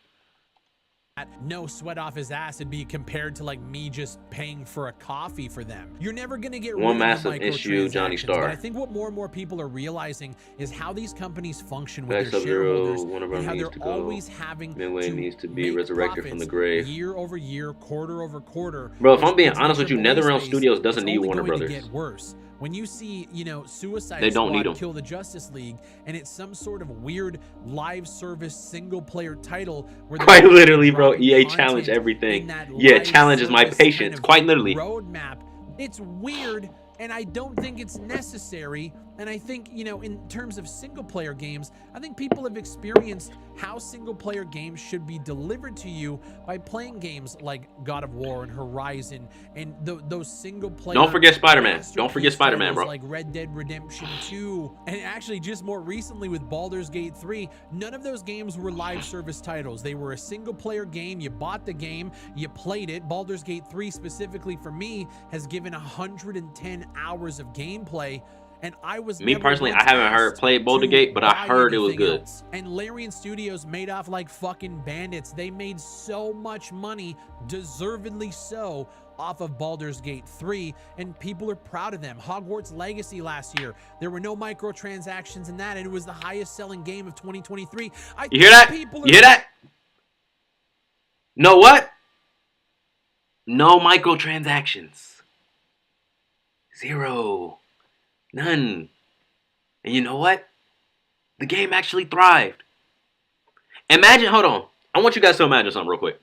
No sweat off his ass and be compared to like me just paying for a coffee for them. You're never gonna get
one
rid
massive
of the
issue, Johnny
microtransactions,
Starr.
But I think what more and more people are realizing is how these companies function with
Back
their shareholders
one of our
and how
needs
they're
to go.
always having
Midway
to
needs to be
make
resurrected from the grave.
year over year, quarter over quarter.
Bro, if I'm
which
being
means
honest
the
with you,
AAA
NetherRealm
space,
Studios doesn't
it's
need
only
Warner
going to
Brothers.
get worse. When you see, you know, Suicide
They don't
Squad
need 'em.
kill the Justice League, and it's some sort of weird live service single player title where they're
Quite literally, bro.
dropping
EA
content
challenge
in
everything.
that
Yeah,
live
challenges my
service
patience.
kind of
Quite literally.
roadmap. It's weird, and I don't think it's necessary. And I think, you know, in terms of single player games, I think people have experienced how single player games should be delivered to you by playing games like God of War and Horizon and those single player.
Don't forget Spider-Man. Don't forget Spider-Man, bro.
Like Red Dead Redemption 2, and actually just more recently with Baldur's Gate 3, none of those games were live service titles. They were a single player game. You bought the game, you played it. Baldur's Gate 3 specifically for me has given 110 hours of gameplay. And I was
Me
never
personally,
once
I haven't heard
asked
played Baldur's
to
Gate, but I
buy
heard it was
anything
good.
else. And Larian Studios made off like fucking bandits. They made so much money, deservedly so, off of Baldur's Gate 3, and people are proud of them. Hogwarts Legacy last year, there were no microtransactions in that, and it was the highest selling game of 2023.
You hear that? You hear that? Know what? No microtransactions. Zero. None. And you know what? The game actually thrived. Imagine, hold on. I want you guys to imagine something real quick.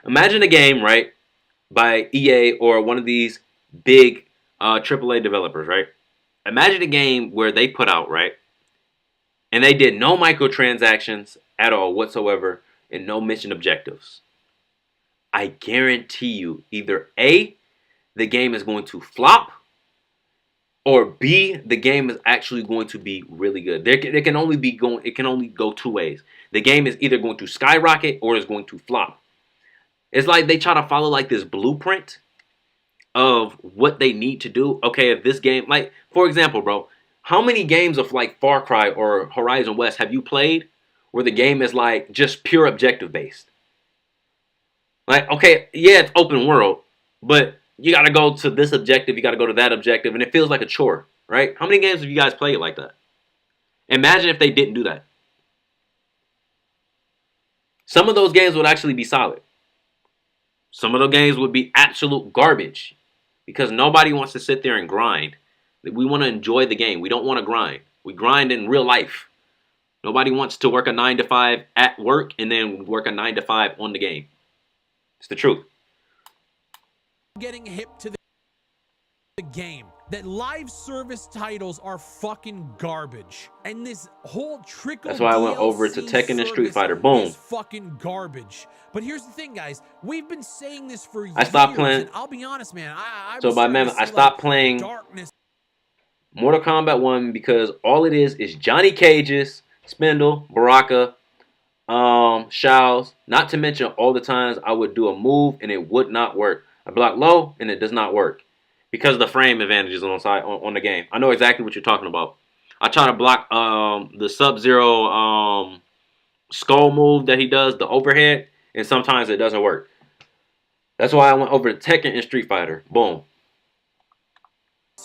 Imagine a game, right, by EA or one of these big AAA developers, right? Imagine a game where they put out, right, and they did no microtransactions at all whatsoever and no mission objectives. I guarantee you, either A, the game is going to flop, or B, the game is actually going to be really good. It can only go two ways. The game is either going to skyrocket or it's going to flop. It's like they try to follow like this blueprint of what they need to do. Okay, if this game, like for example, bro, how many games of like Far Cry or Horizon West have you played where the game is like just pure objective based? Like, okay, yeah, it's open world, but you got to go to this objective, you got to go to that objective, and it feels like a chore, right? How many games have you guys played like that? Imagine if they didn't do that. Some of those games would actually be solid. Some of those games would be absolute garbage because nobody wants to sit there and grind. We want to enjoy the game. We don't want to grind. We grind in real life. Nobody wants to work a 9 to 5 at work and then work a 9 to 5 on the game. It's the truth.
Getting hip to the game that live service titles are fucking garbage, and this whole trickle.
That's why I went over to Tekken and Street Fighter. Boom.
Is fucking garbage. But here's the thing, guys. We've been saying this for years.
I stopped playing.
And I'll be honest, man.
I stopped playing
darkness.
Mortal Kombat 1 because all it is Johnny Cage's, Spindle, Baraka, Shao's. Not to mention all the times I would do a move and it would not work. I block low and it does not work. because of the frame advantages on the game. I know exactly what you're talking about. I try to block the Sub-Zero skull move that he does, the overhead, and sometimes it doesn't work. That's why I went over to Tekken and Street Fighter. Boom.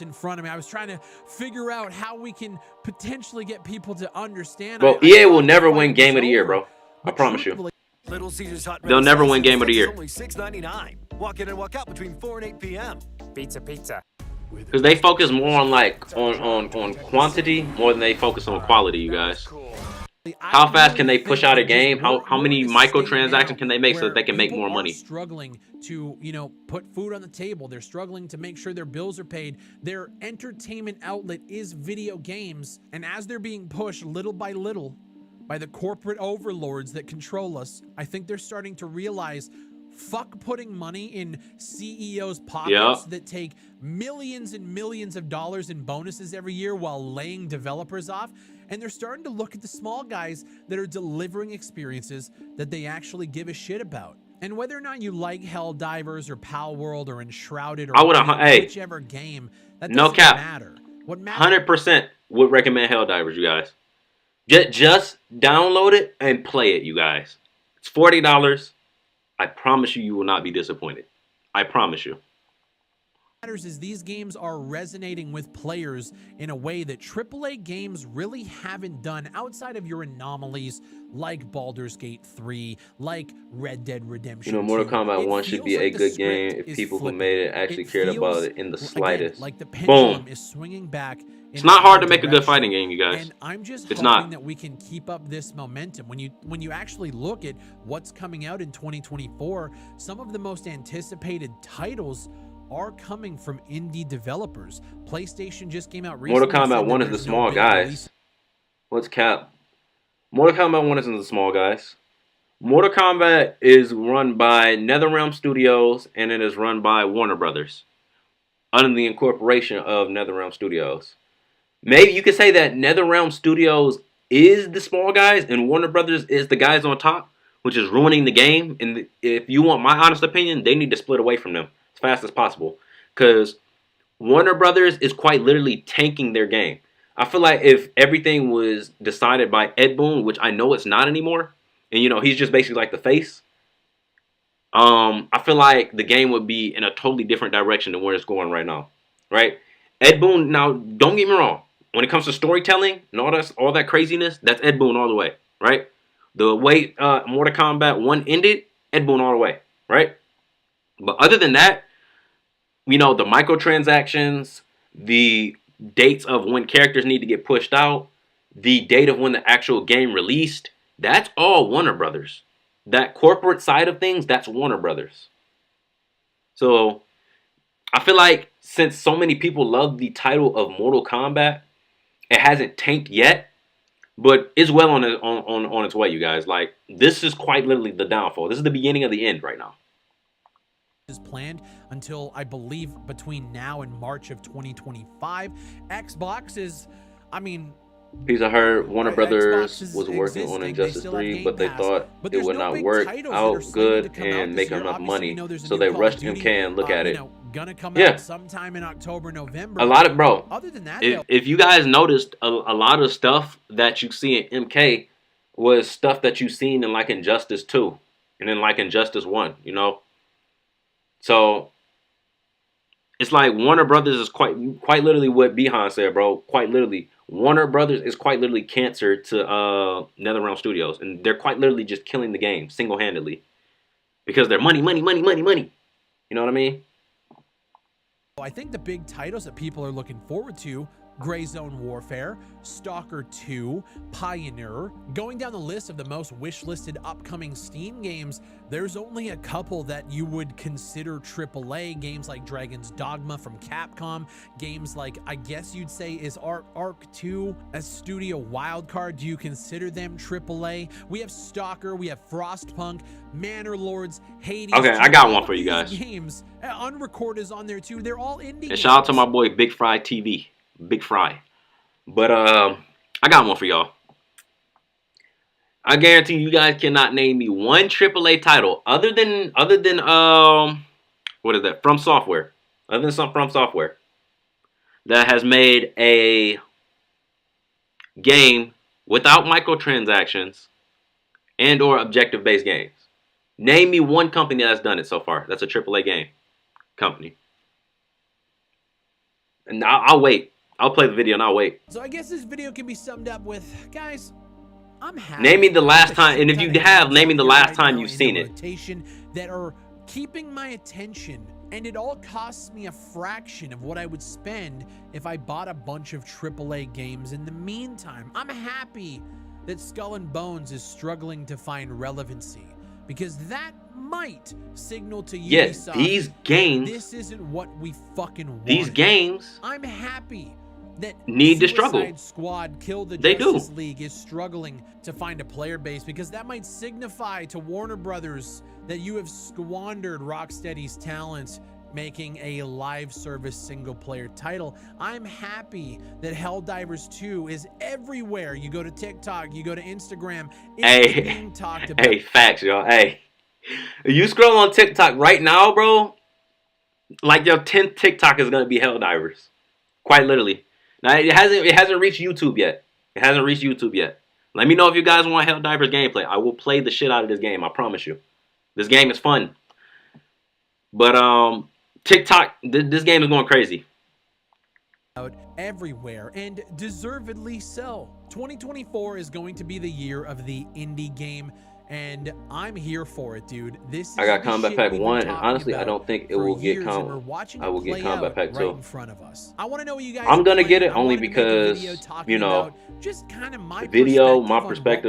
In front of me, I was trying to figure out how we can potentially get people to understand.
Bro, EA will never win Game of the Year, bro. I promise you.
Little Caesars hot
They'll never win Game of the Year.
Only $6.99. Walk in and walk out between 4 and 8 p.m.
Pizza.
Because they focus more on on quantity more than they focus on quality, you guys. How fast can they push out a game? How many microtransactions can they make so that they can make more money?
Struggling to, put food on the table. They're struggling to make sure their bills are paid. Their entertainment outlet is video games. And as they're being pushed little by little by the corporate overlords that control us, I think they're starting to realize, fuck putting money in CEOs' pockets that take millions and millions of dollars in bonuses every year while laying developers off. And they're starting to look at the small guys that are delivering experiences that they actually give a shit about. And whether or not you like Helldivers or Pal World or Enshrouded or whichever game, that doesn't matter. What matters
100% would recommend Helldivers, you guys. Just download it and play it, you guys. It's $40. I promise you, you will not be disappointed. I promise you.
Is these games are resonating with players in a way that AAA games really haven't done outside of your anomalies like Baldur's Gate 3, like Red Dead Redemption 2.
Mortal Kombat 1 should be a good game if people who made it actually cared about it in the slightest.
Like the pendulum is swinging back.
It's not hard to make a good fighting game, you guys.
And I'm just hoping that we can keep up this momentum. When you actually look at what's coming out in 2024, some of the most anticipated titles are coming from indie developers. PlayStation just came out recently.
Mortal Kombat 1 is the small guys. What's cap? Mortal Kombat 1 isn't the small guys. Mortal Kombat is run by NetherRealm Studios and it is run by Warner Brothers under the incorporation of NetherRealm Studios. Maybe you could say that NetherRealm Studios is the small guys and Warner Brothers is the guys on top, which is ruining the game. And if you want my honest opinion, they need to split away from them as fast as possible, because Warner Brothers is quite literally tanking their game. I feel like if everything was decided by Ed Boon, which I know it's not anymore, and he's just basically like the face, I feel like the game would be in a totally different direction than where it's going right now, right? Ed Boon, now don't get me wrong, when it comes to storytelling and all that craziness, that's Ed Boon all the way, right? The way Mortal Kombat 1 ended, Ed Boon all the way, right? But other than that, the microtransactions, the dates of when characters need to get pushed out, the date of when the actual game released, that's all Warner Brothers. That corporate side of things, that's Warner Brothers. So I feel like since so many people love the title of Mortal Kombat, it hasn't tanked yet, but it's well on its way, you guys. Like, this is quite literally the downfall. This is the beginning of the end right now.
Is planned until I believe between now and March of 2025. Xbox is,
Piece of her, Warner Brothers was working on Injustice 3, but they thought it would not work out good and make enough money, so they rushed MK and look at it.
Gonna come out sometime in October, November.
A lot of, bro,
other than that,
if you guys noticed, a lot of stuff that you see in MK was stuff that you've seen in like Injustice 2 and in like Injustice 1, So it's like Warner Brothers is quite literally what Bihan said, bro. Quite literally, Warner Brothers is quite literally cancer to NetherRealm Studios, and they're quite literally just killing the game single-handedly because they're money. You know what I mean?
I think the big titles that people are looking forward to: Gray Zone Warfare, Stalker 2, Pioneer. Going down the list of the most wish-listed upcoming Steam games, there's only a couple that you would consider AAA. Games like Dragon's Dogma from Capcom. Games like, I guess you'd say, is Arc 2 a studio wildcard? Do you consider them AAA? We have Stalker, we have Frostpunk, Manor Lords, Hades.
Okay, I got one for you guys.
Games. Unrecord is on there too. They're all indie.
And shout out to my boy Big Fry TV. Big Fry. But I got one for y'all. I guarantee you guys cannot name me one AAA title other than what is that? From Software. other than some From Software, that has made a game without microtransactions and or objective-based games. Name me one company that's done it so far. That's a AAA game company. And I'll wait. I'll play the video and I'll wait.
So I guess this video can be summed up with, guys, I'm happy.
Name me the last time, and if you have, name me the last time you've seen it.
That are keeping my attention, and it all costs me a fraction of what I would spend if I bought a bunch of AAA games in the meantime. I'm happy that Skull and Bones is struggling to find relevancy, because that might signal to Ubisoft,
yeah, these games,
this isn't what we fucking want.
These games,
I'm happy that
need to struggle.
Suicide Squad Kill the
They
Justice
do.
League is struggling to find a player base, because that might signify to Warner Brothers that you have squandered Rocksteady's talent making a live service single player title. I'm happy that Helldivers 2 is everywhere. You go to TikTok, you go to Instagram, it's being talked about.
Hey, facts, y'all. Hey, you scroll on TikTok right now, bro, like your 10th TikTok is gonna be Helldivers. Quite literally. Now it hasn't reached YouTube yet. It hasn't reached YouTube yet. Let me know if you guys want Helldivers gameplay. I will play the shit out of this game, I promise you. This game is fun. But TikTok, this game is going crazy.
Out everywhere, and deservedly so. 2024 is going to be the year of the indie game, and I'm here for it, dude. This is
I got
the
Combat
shit
Pack
we've been
1, and
talking
honestly, I
about
don't think it
for
will get
years, and we're watching
I will
it
get
play
Combat
out
Pack 2.
right in front of us. I want to know what you guys.
I'm gonna
are
get
playing.
it
I
only
wanted to make a
because,
video talking
you know,
about just kind of my
perspective,
on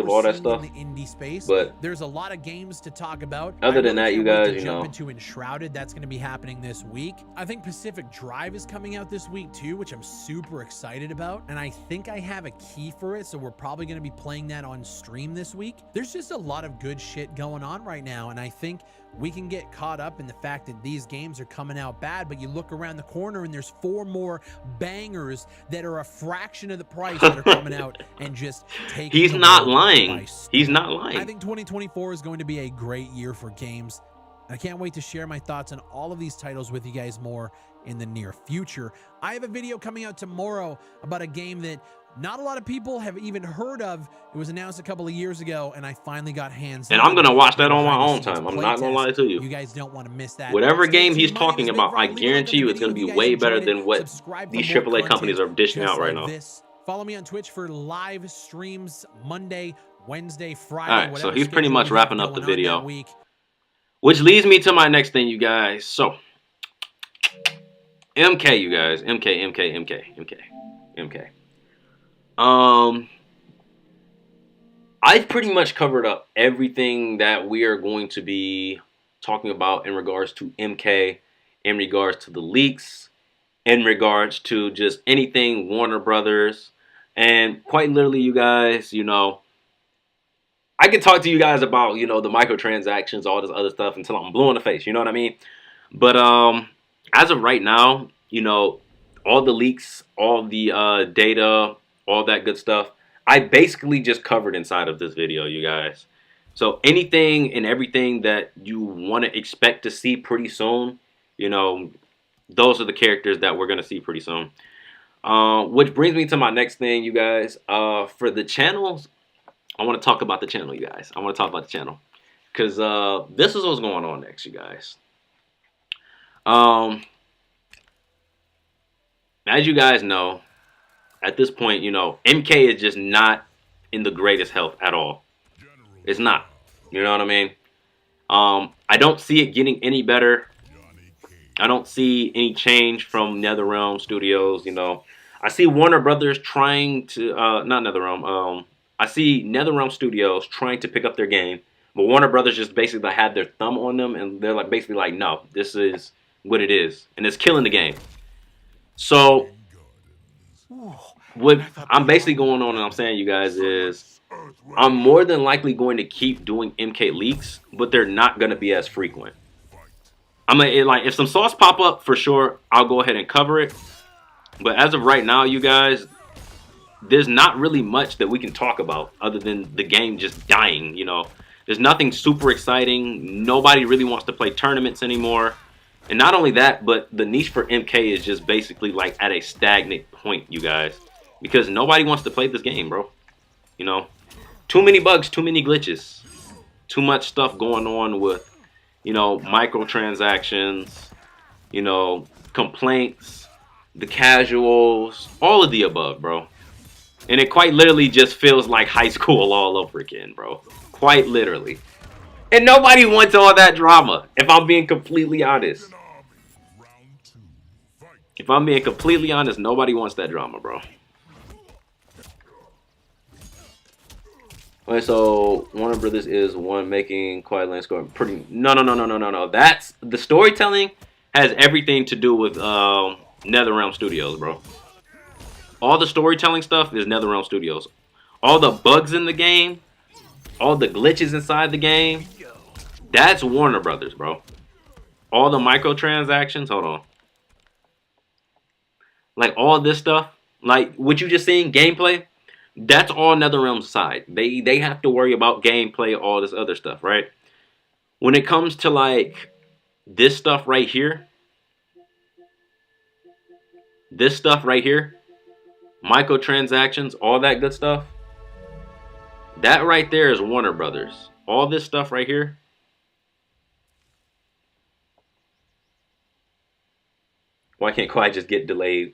what
all
we're
that
seeing
stuff.
in the indie space.
But
there's a lot of games to talk about.
Other
I
than
really
that, you
can't wait
guys,
to
you
jump
know,
into Enshrouded. That's going to be happening this week. I think Pacific Drive is coming out this week too, which I'm super excited about. And I think I have a key for it, so we're probably going to be playing that on stream this week. There's just a lot of good shit going on right now, and I think we can get caught up in the fact that these games are coming out bad, but you look around the corner and there's 4 more bangers that are a fraction of the price that are coming out and just taking.
He's not lying. He's not lying.
I think 2024 is going to be a great year for games. I can't wait to share my thoughts on all of these titles with you guys more in the near future. I have a video coming out tomorrow about a game that not a lot of people have even heard of. It was announced a couple of years ago, and I finally got hands on.
And I'm gonna watch that on my own time. I'm not gonna lie to you.
You guys don't want to miss that.
Whatever
Stay
game
tuned.
he's
My name
talking
is
about,
Big
I
Ron. Leave a like
guarantee
on
you
the
it's gonna
video
be
if you guys
way better
enjoyed it.
than what
Subscribe for
these
more
AAA companies are
content
dishing
just
out right
like
now.
this. Follow me on Twitch for live streams Monday, Wednesday, Friday.
All right, so
whatever
he's pretty
schedule
much
we have
wrapping up the
going on
video.
that week.
Which leads me to my next thing, you guys. So, MK, you guys. MK. I've pretty much covered up everything that we are going to be talking about in regards to MK, in regards to the leaks, in regards to just anything Warner Brothers. And quite literally, you guys, you know, I can talk to you guys about, you know, the microtransactions, all this other stuff until I'm blue in the face, you know what I mean? But as of right now, you know, all the leaks, all the data, all that good stuff, I basically just covered inside of this video, you guys. So anything and everything that you want to expect to see pretty soon, you know, those are the characters that we're going to see pretty soon. Which brings me to my next thing, you guys. For the channels, I want to talk about the channel, you guys. I want to talk about the channel. Because this is what's going on next, you guys. As you guys know, at this point, you know, MK is just not in the greatest health at all. It's not. You know what I mean? I don't see it getting any better. I don't see any change from NetherRealm Studios, you know. I see Warner Brothers trying to, not NetherRealm, I see NetherRealm Studios trying to pick up their game, but Warner Brothers just basically had their thumb on them, and they're like basically like, no, this is what it is, and it's killing the game. So what I'm basically going on and I'm saying, you guys, is I'm more than likely going to keep doing MK leaks, but they're not going to be as frequent. I'm like, if some sauce pop up, for sure, I'll go ahead and cover it. But as of right now, you guys, there's not really much that we can talk about other than the game just dying, you know. There's nothing super exciting. Nobody really wants to play tournaments anymore. And not only that, but the niche for MK is just basically like at a stagnant point, you guys. Because nobody wants to play this game, bro. You know, too many bugs, too many glitches. Too much stuff going on with, you know, microtransactions, you know, complaints, the casuals, all of the above, bro. And it quite literally just feels like high school all over again, bro. Quite literally. And nobody wants all that drama, if I'm being completely honest. If I'm being completely honest, nobody wants that drama, bro. Alright, so Warner Brothers is one making Quiet Land score pretty. No. That's the storytelling has everything to do with NetherRealm Studios, bro. All the storytelling stuff is NetherRealm Studios. All the bugs in the game, all the glitches inside the game, that's Warner Brothers, bro. All the microtransactions, hold on. Like all this stuff, like what you just seen, gameplay, that's all NetherRealm's side. They have to worry about gameplay, all this other stuff, right? When it comes to like this stuff right here, microtransactions, all that good stuff, that right there is Warner Brothers. All this stuff right here, why can't Quiet just get deleted?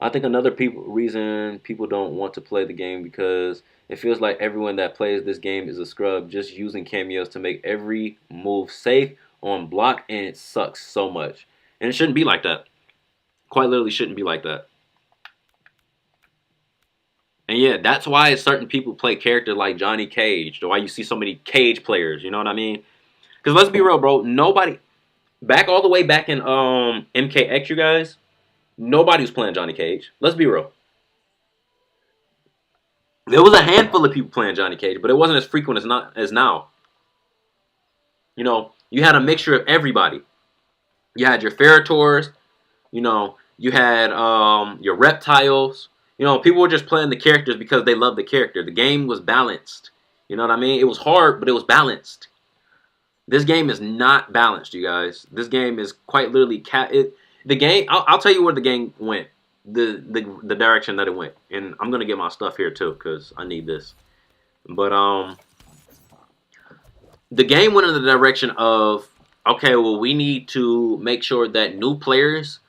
I think another reason people don't want to play the game because it feels like everyone that plays this game is a scrub just using cameos to make every move safe on block, and it sucks so much. And it shouldn't be like that. Quite literally shouldn't be like that. And yeah, that's why certain people play characters like Johnny Cage, or why you see so many Cage players, you know what I mean? Because let's be real, bro, nobody, all the way back in MKX, you guys, nobody was playing Johnny Cage. Let's be real. There was a handful of people playing Johnny Cage, but it wasn't as frequent as now. You know, you had a mixture of everybody. You had your Ferritors, you know, you had your Reptiles. You know, people were just playing the characters because they loved the character. The game was balanced. You know what I mean? It was hard, but it was balanced. This game is not balanced, you guys. This game is quite literally the game. I'll tell you where the game went. The direction that it went, and I'm gonna get my stuff here too because I need this. But the game went in the direction of, okay, well, we need to make sure that new players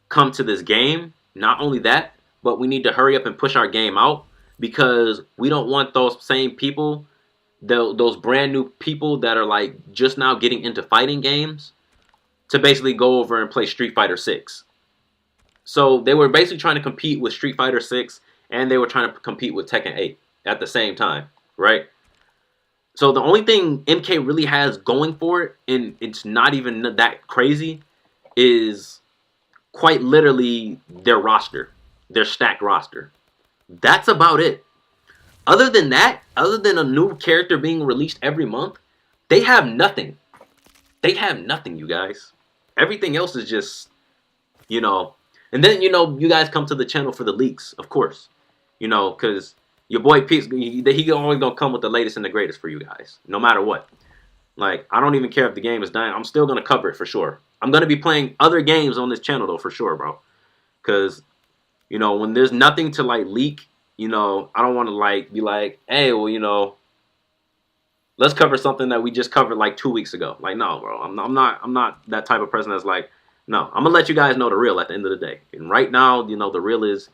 come to this game. Not only that, but we need to hurry up and push our game out because we don't want those same people, those brand new people that are like just now getting into fighting games, to basically go over and play Street Fighter 6. So they were basically trying to compete with Street Fighter 6 and they were trying to compete with Tekken 8 at the same time, right? So the only thing MK really has going for it, and it's not even that crazy, is quite literally their roster, their stacked roster. That's about it. Other than that, other than a new character being released every month, they have nothing. They have nothing, you guys. Everything else is just, you know. And then, you know, you guys come to the channel for the leaks, of course. You know, because your boy Pete's, he always going to come with the latest and the greatest for you guys, no matter what. Like, I don't even care if the game is dying. I'm still going to cover it for sure. I'm going to be playing other games on this channel, though, for sure, bro. Because, you know, when there's nothing to, like, leak, you know, I don't want to, like, be like, hey, well, you know, let's cover something that we just covered, like, 2 weeks ago. Like, no, bro. I'm not that type of person that's like, no. I'm going to let you guys know the real at the end of the day. And right now, you know, the real is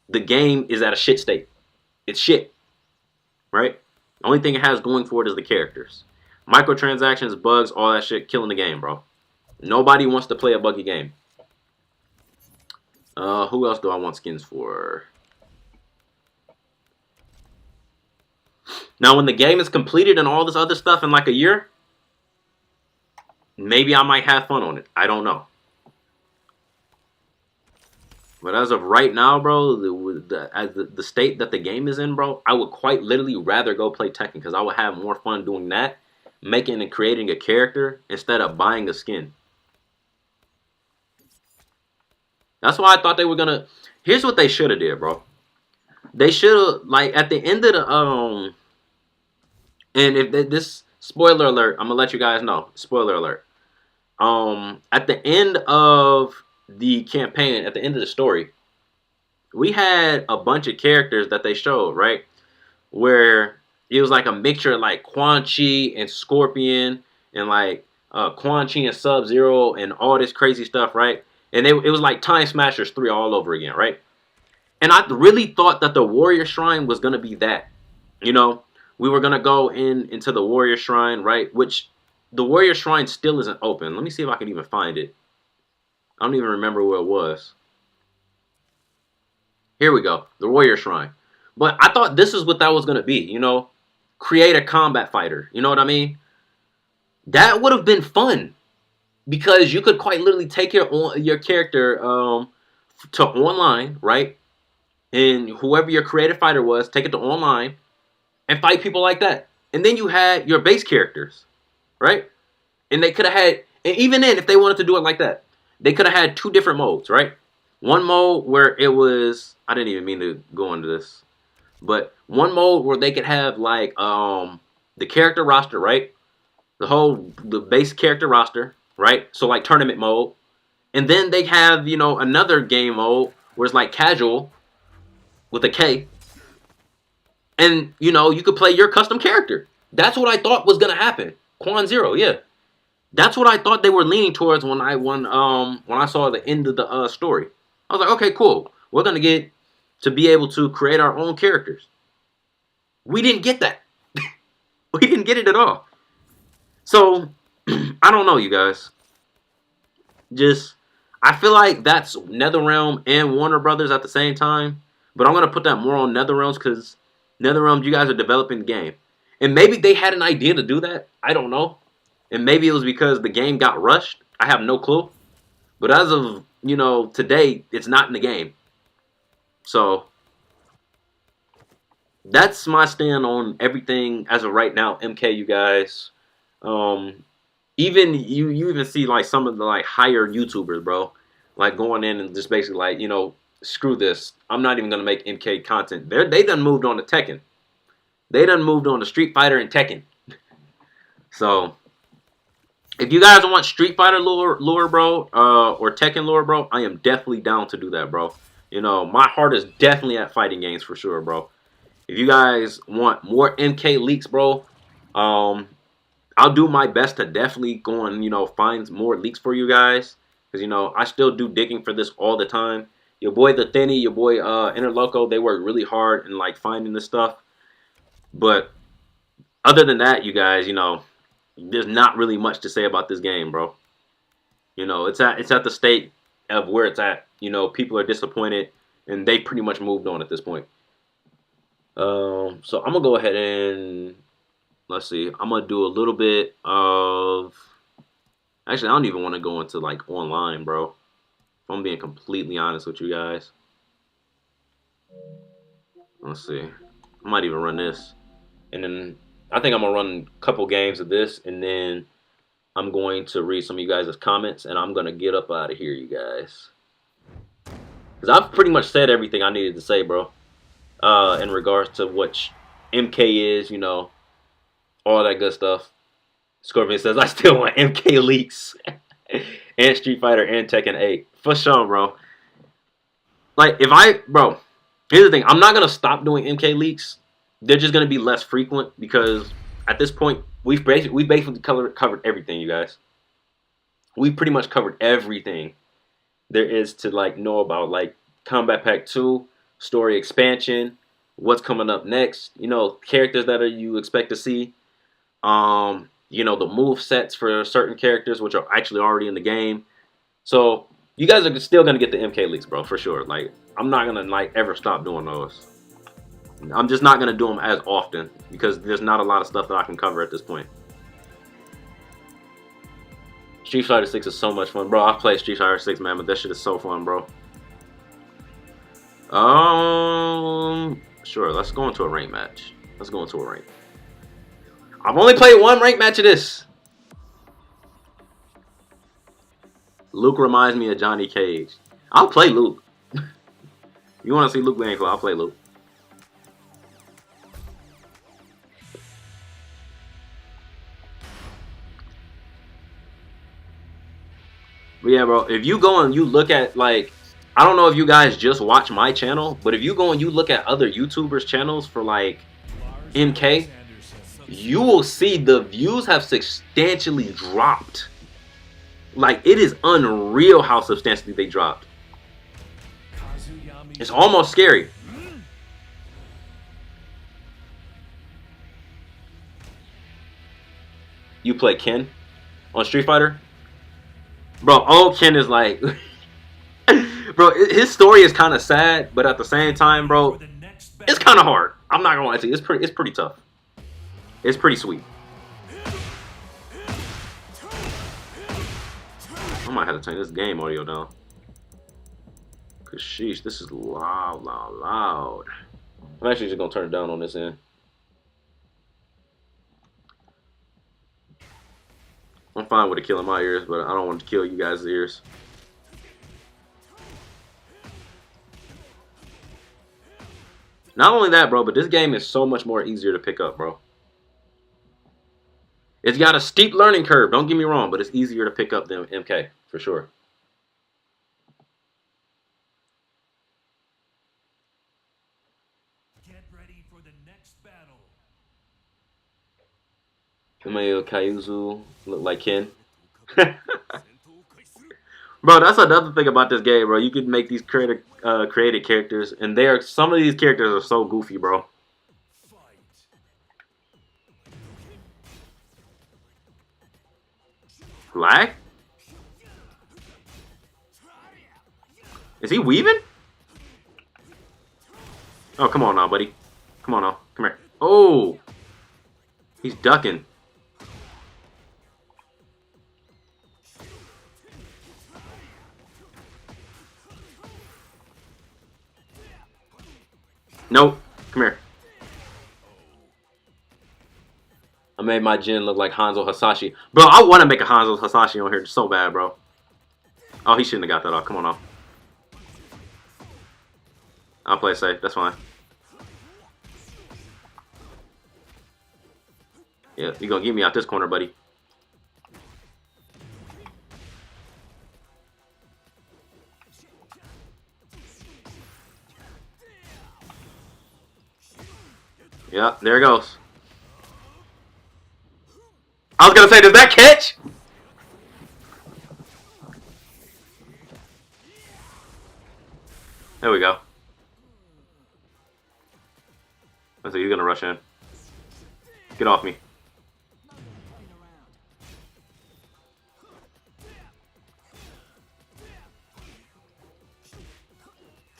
the game is at a shit state. It's shit. Right? The only thing it has going for it is the characters. Microtransactions, bugs, all that shit, killing the game, bro. Nobody wants to play a buggy game. Who else do I want skins for? Now, when the game is completed and all this other stuff in like a year, maybe I might have fun on it. I don't know. But as of right now, bro, the state that the game is in, bro, I would quite literally rather go play Tekken because I would have more fun doing that, making and creating a character instead of buying a skin. That's why I thought they were gonna. Here's what they should have did, bro. They should have, like, at the end of the and if this spoiler alert. I'm gonna let you guys know. Spoiler alert. At the end of the campaign, at the end of the story, we had a bunch of characters that they showed, right? Where it was like a mixture of like Quan Chi and Scorpion and like Quan Chi and Sub-Zero and all this crazy stuff, right? And it was like Time Smashers 3 all over again, right? And I really thought that the Warrior Shrine was going to be that. You know, we were going to go into the Warrior Shrine, right? Which the Warrior Shrine still isn't open. Let me see if I can even find it. I don't even remember where it was. Here we go. The Warrior Shrine. But I thought this is what that was going to be, you know? Create a combat fighter. You know what I mean? That would have been fun. Because you could quite literally take your character to online, right? And whoever your creative fighter was, take it to online and fight people like that. And then you had your base characters, right? And they could have had, and even then, if they wanted to do it like that, they could have had 2 different modes, right? One mode where it was, I didn't even mean to go into this, but one mode where they could have like the character roster, right? The base character roster, right? So like tournament mode. And then they have, you know, another game mode where it's like casual with a K. And, you know, you could play your custom character. That's what I thought was going to happen. Quan Zero, yeah. That's what I thought they were leaning towards when I saw the end of the story. I was like, okay, cool. We're going to get to be able to create our own characters. We didn't get that. We didn't get it at all. So, I don't know, you guys. I feel like that's NetherRealm and Warner Brothers at the same time. But I'm going to put that more on NetherRealms because NetherRealm, you guys are developing the game. And maybe they had an idea to do that. I don't know. And maybe it was because the game got rushed. I have no clue. But as of, you know, today, it's not in the game. So, that's my stand on everything as of right now, MK, you guys. Even you even see like some of the like higher YouTubers, bro, like going in and just basically like, you know, screw this. I'm not even gonna make MK content. They done moved on to Tekken. They done moved on to Street Fighter and Tekken. So if you guys want Street Fighter lore, bro, or Tekken lore, bro, I am definitely down to do that, bro. You know, my heart is definitely at fighting games for sure, bro. If you guys want more MK leaks, bro, I'll do my best to definitely go and, you know, find more leaks for you guys. Because, you know, I still do digging for this all the time. Your boy The Thinny, your boy Interloco, they work really hard in, like, finding this stuff. But other than that, you guys, you know, there's not really much to say about this game, bro. You know, it's at the state of where it's at. You know, people are disappointed, and they pretty much moved on at this point. So I'm going to go ahead and... Let's see. I'm going to do a little bit of... Actually, I don't even want to go into, like, online, bro. If I'm being completely honest with you guys. Let's see. I might even run this. And then I think I'm going to run a couple games of this. And then I'm going to read some of you guys' comments. And I'm going to get up out of here, you guys. Because I've pretty much said everything I needed to say, bro. In regards to what MK is, you know. All that good stuff. Scorpion says, I still want MK leaks. And Street Fighter and Tekken 8. For sure, bro. Like, bro, here's the thing. I'm not going to stop doing MK leaks. They're just going to be less frequent. Because at this point, we basically covered everything, you guys. We pretty much covered everything there is to, like, know about. Like, Combat Pack 2, story expansion, what's coming up next. You know, characters that you expect to see. You know, the move sets for certain characters, which are actually already in the game. So, you guys are still going to get the MK leaks, bro, for sure. Like, I'm not going to, like, ever stop doing those. I'm just not going to do them as often because there's not a lot of stuff that I can cover at this point. Street Fighter 6 is so much fun. Bro, I've played Street Fighter 6, man, but that shit is so fun, bro. Sure, let's go into a rank match. Let's go into a rank. I've only played one rank match of this. Luke reminds me of Johnny Cage. I'll play Luke. You want to see Luke Gameplay? I'll play Luke. But yeah, bro, if you go and you look at, like, I don't know if you guys just watch my channel, but if you go and you look at other YouTubers' channels for, like, MK, you will see the views have substantially dropped. Like, it is unreal how substantially they dropped. It's almost scary. You play Ken on Street Fighter? Bro, old Ken is like... Bro, his story is kind of sad, but at the same time, bro, it's kind of hard. I'm not gonna lie to you. It's pretty tough. It's pretty sweet. I might have to turn this game audio down. Cause sheesh, this is loud, loud, loud. I'm actually just gonna turn it down on this end. I'm fine with it killing my ears, but I don't want to kill you guys' ears. Not only that, bro, but this game is so much more easier to pick up, bro. It's got a steep learning curve, don't get me wrong, but it's easier to pick up than MK, for sure.
Get ready for the next battle.
Kameo Kaiuzu look like Ken. Bro, that's another thing about this game, bro. You can make these created characters, and some of these characters are so goofy, bro. Lag? Is he weaving? Oh, come on now, buddy. Come on now. Come here. Oh! He's ducking. Nope. Come here. I made my Jin look like Hanzo Hasashi. Bro, I want to make a Hanzo Hasashi on here so bad, bro. Oh, he shouldn't have got that off. Come on now. I'll play it safe. That's fine. Yeah, you're going to get me out this corner, buddy. Yeah, there it goes. I was going to say, does that catch? There we go. I said, he's going to rush in. Get off me.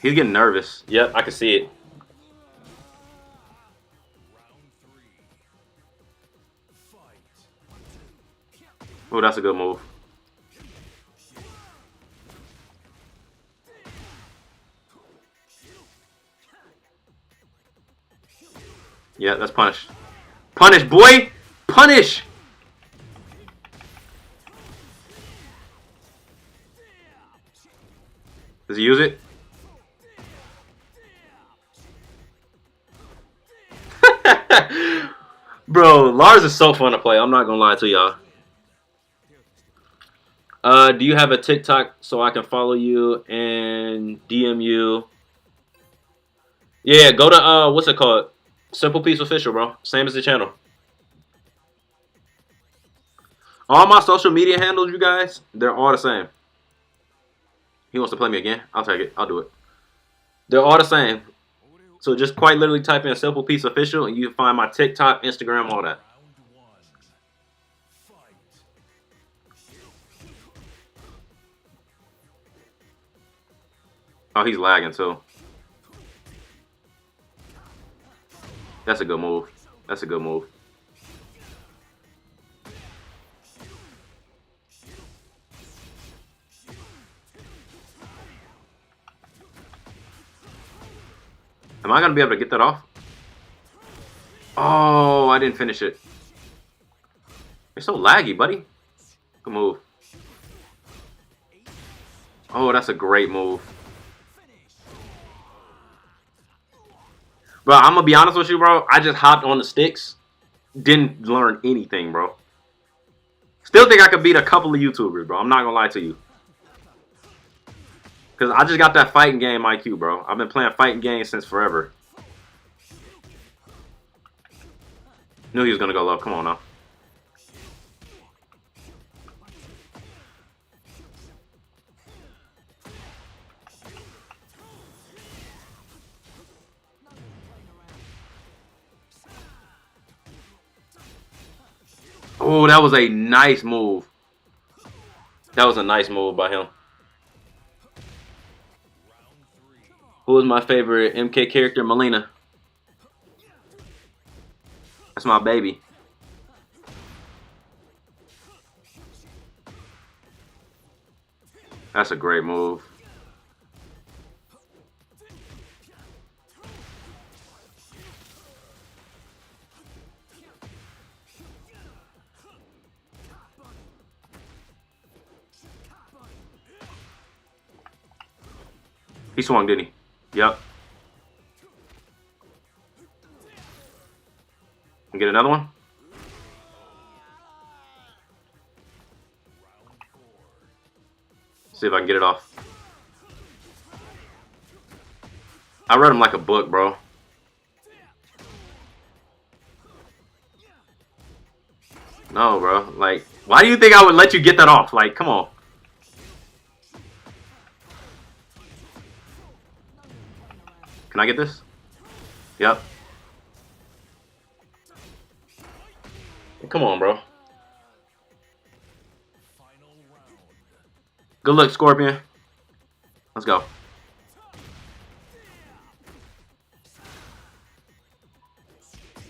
He's getting nervous. Yep, I can see it. Oh, that's a good move. Yeah, that's punish. Punish, boy! Punish! Does he use it? Bro, Lars is so fun to play. I'm not gonna lie to y'all. Do you have a TikTok so I can follow you and DM you? Yeah, go to what's it called? Simple Piece Official, bro. Same as the channel. All my social media handles, you guys, they're all the same. He wants to play me again. I'll take it. I'll do it. They're all the same. So just quite literally type in Simple Piece Official and you can find my TikTok, Instagram, all that. Oh, he's lagging too. That's a good move. That's a good move. Am I going to be able to get that off? Oh, I didn't finish it. You're so laggy, buddy. Good move. Oh, that's a great move. Bro, I'm going to be honest with you, bro. I just hopped on the sticks. Didn't learn anything, bro. Still think I could beat a couple of YouTubers, bro. I'm not going to lie to you. Because I just got that fighting game IQ, bro. I've been playing fighting games since forever. Knew he was going to go low. Come on now. Oh, that was a nice move. That was a nice move by him. Who was my favorite MK character? Melina. That's my baby. That's a great move. He swung, didn't he? Yep. Get another one? See if I can get it off. I read him like a book, bro. No, bro. Like, why do you think I would let you get that off? Like, come on. Can I get this? Yep. Come on, bro. Good luck, Scorpion. Let's go.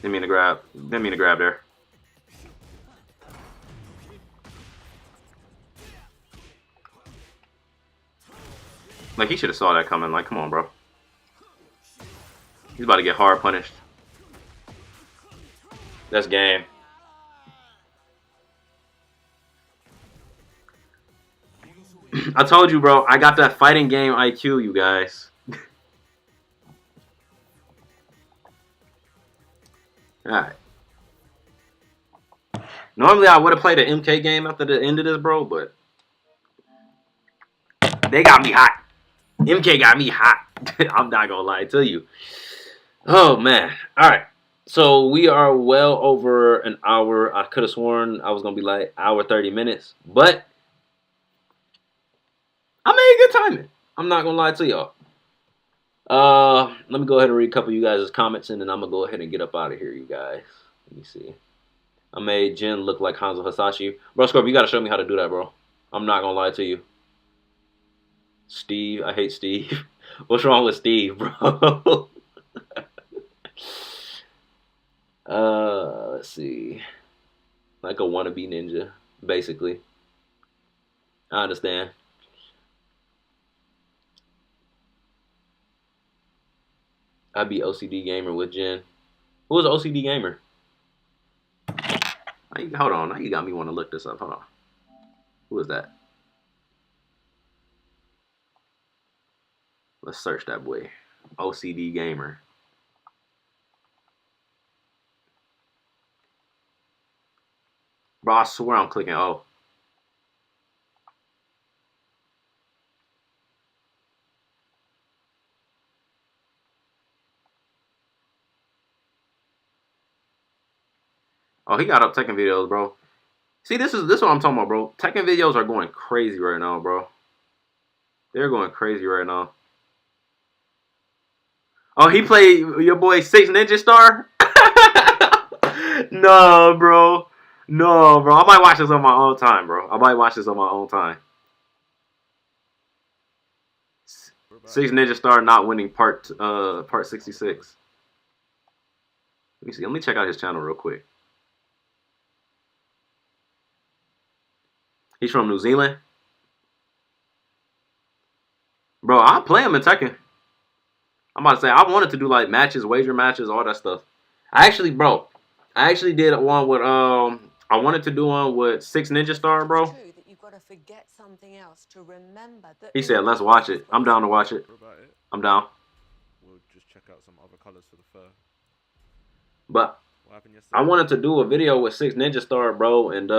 Didn't mean to grab. Didn't mean to grab there. Like, he should have saw that coming. Like, come on, bro. He's about to get hard punished. That's game. I told you, bro. I got that fighting game IQ, you guys. Alright. Normally, I would have played an MK game after the end of this, bro, but they got me hot. MK got me hot. I'm not gonna lie to you. Oh, man. Alright. So, we are well over an hour. I could have sworn I was gonna be like hour 30 minutes, but I made good timing. I'm not gonna lie to y'all. Let me go ahead and read a couple of you guys' comments, and then I'm gonna go ahead and get up out of here, you guys. Let me see. I made Jin look like Hanzo Hasashi. Bro, Scorp, you gotta show me how to do that, bro. I'm not gonna lie to you. Steve, I hate Steve. What's wrong with Steve, bro? Let's see. Like a wannabe ninja, basically. I understand. I'd be OCD gamer with Jen. Who was OCD gamer? Hold on. Now you got me want to look this up. Hold on. Who is that? Let's search that boy. OCD gamer. Bro, I swear I'm clicking O. Oh, he got up Tekken videos, bro. See, this is what I'm talking about, bro. Tekken videos are going crazy right now, bro. They're going crazy right now. Oh, he played your boy 6 Ninja Star? No, bro. No, bro. I might watch this on my own time, bro. I might watch this on my own time. 6 Ninja Star not winning part 66. Let me see. Let me check out his channel real quick. He's from New Zealand. Bro, I'll play him in Tekken. I'm about to say, I wanted to do like matches, wager matches, all that stuff. I actually did one with, I wanted to do one with 6 Ninja Star, bro. He said, let's watch it. I'm down to watch it. I'm down.
We'll just check out some other colors for the fur.
But I wanted to do a video with 6 Ninja Star, bro, and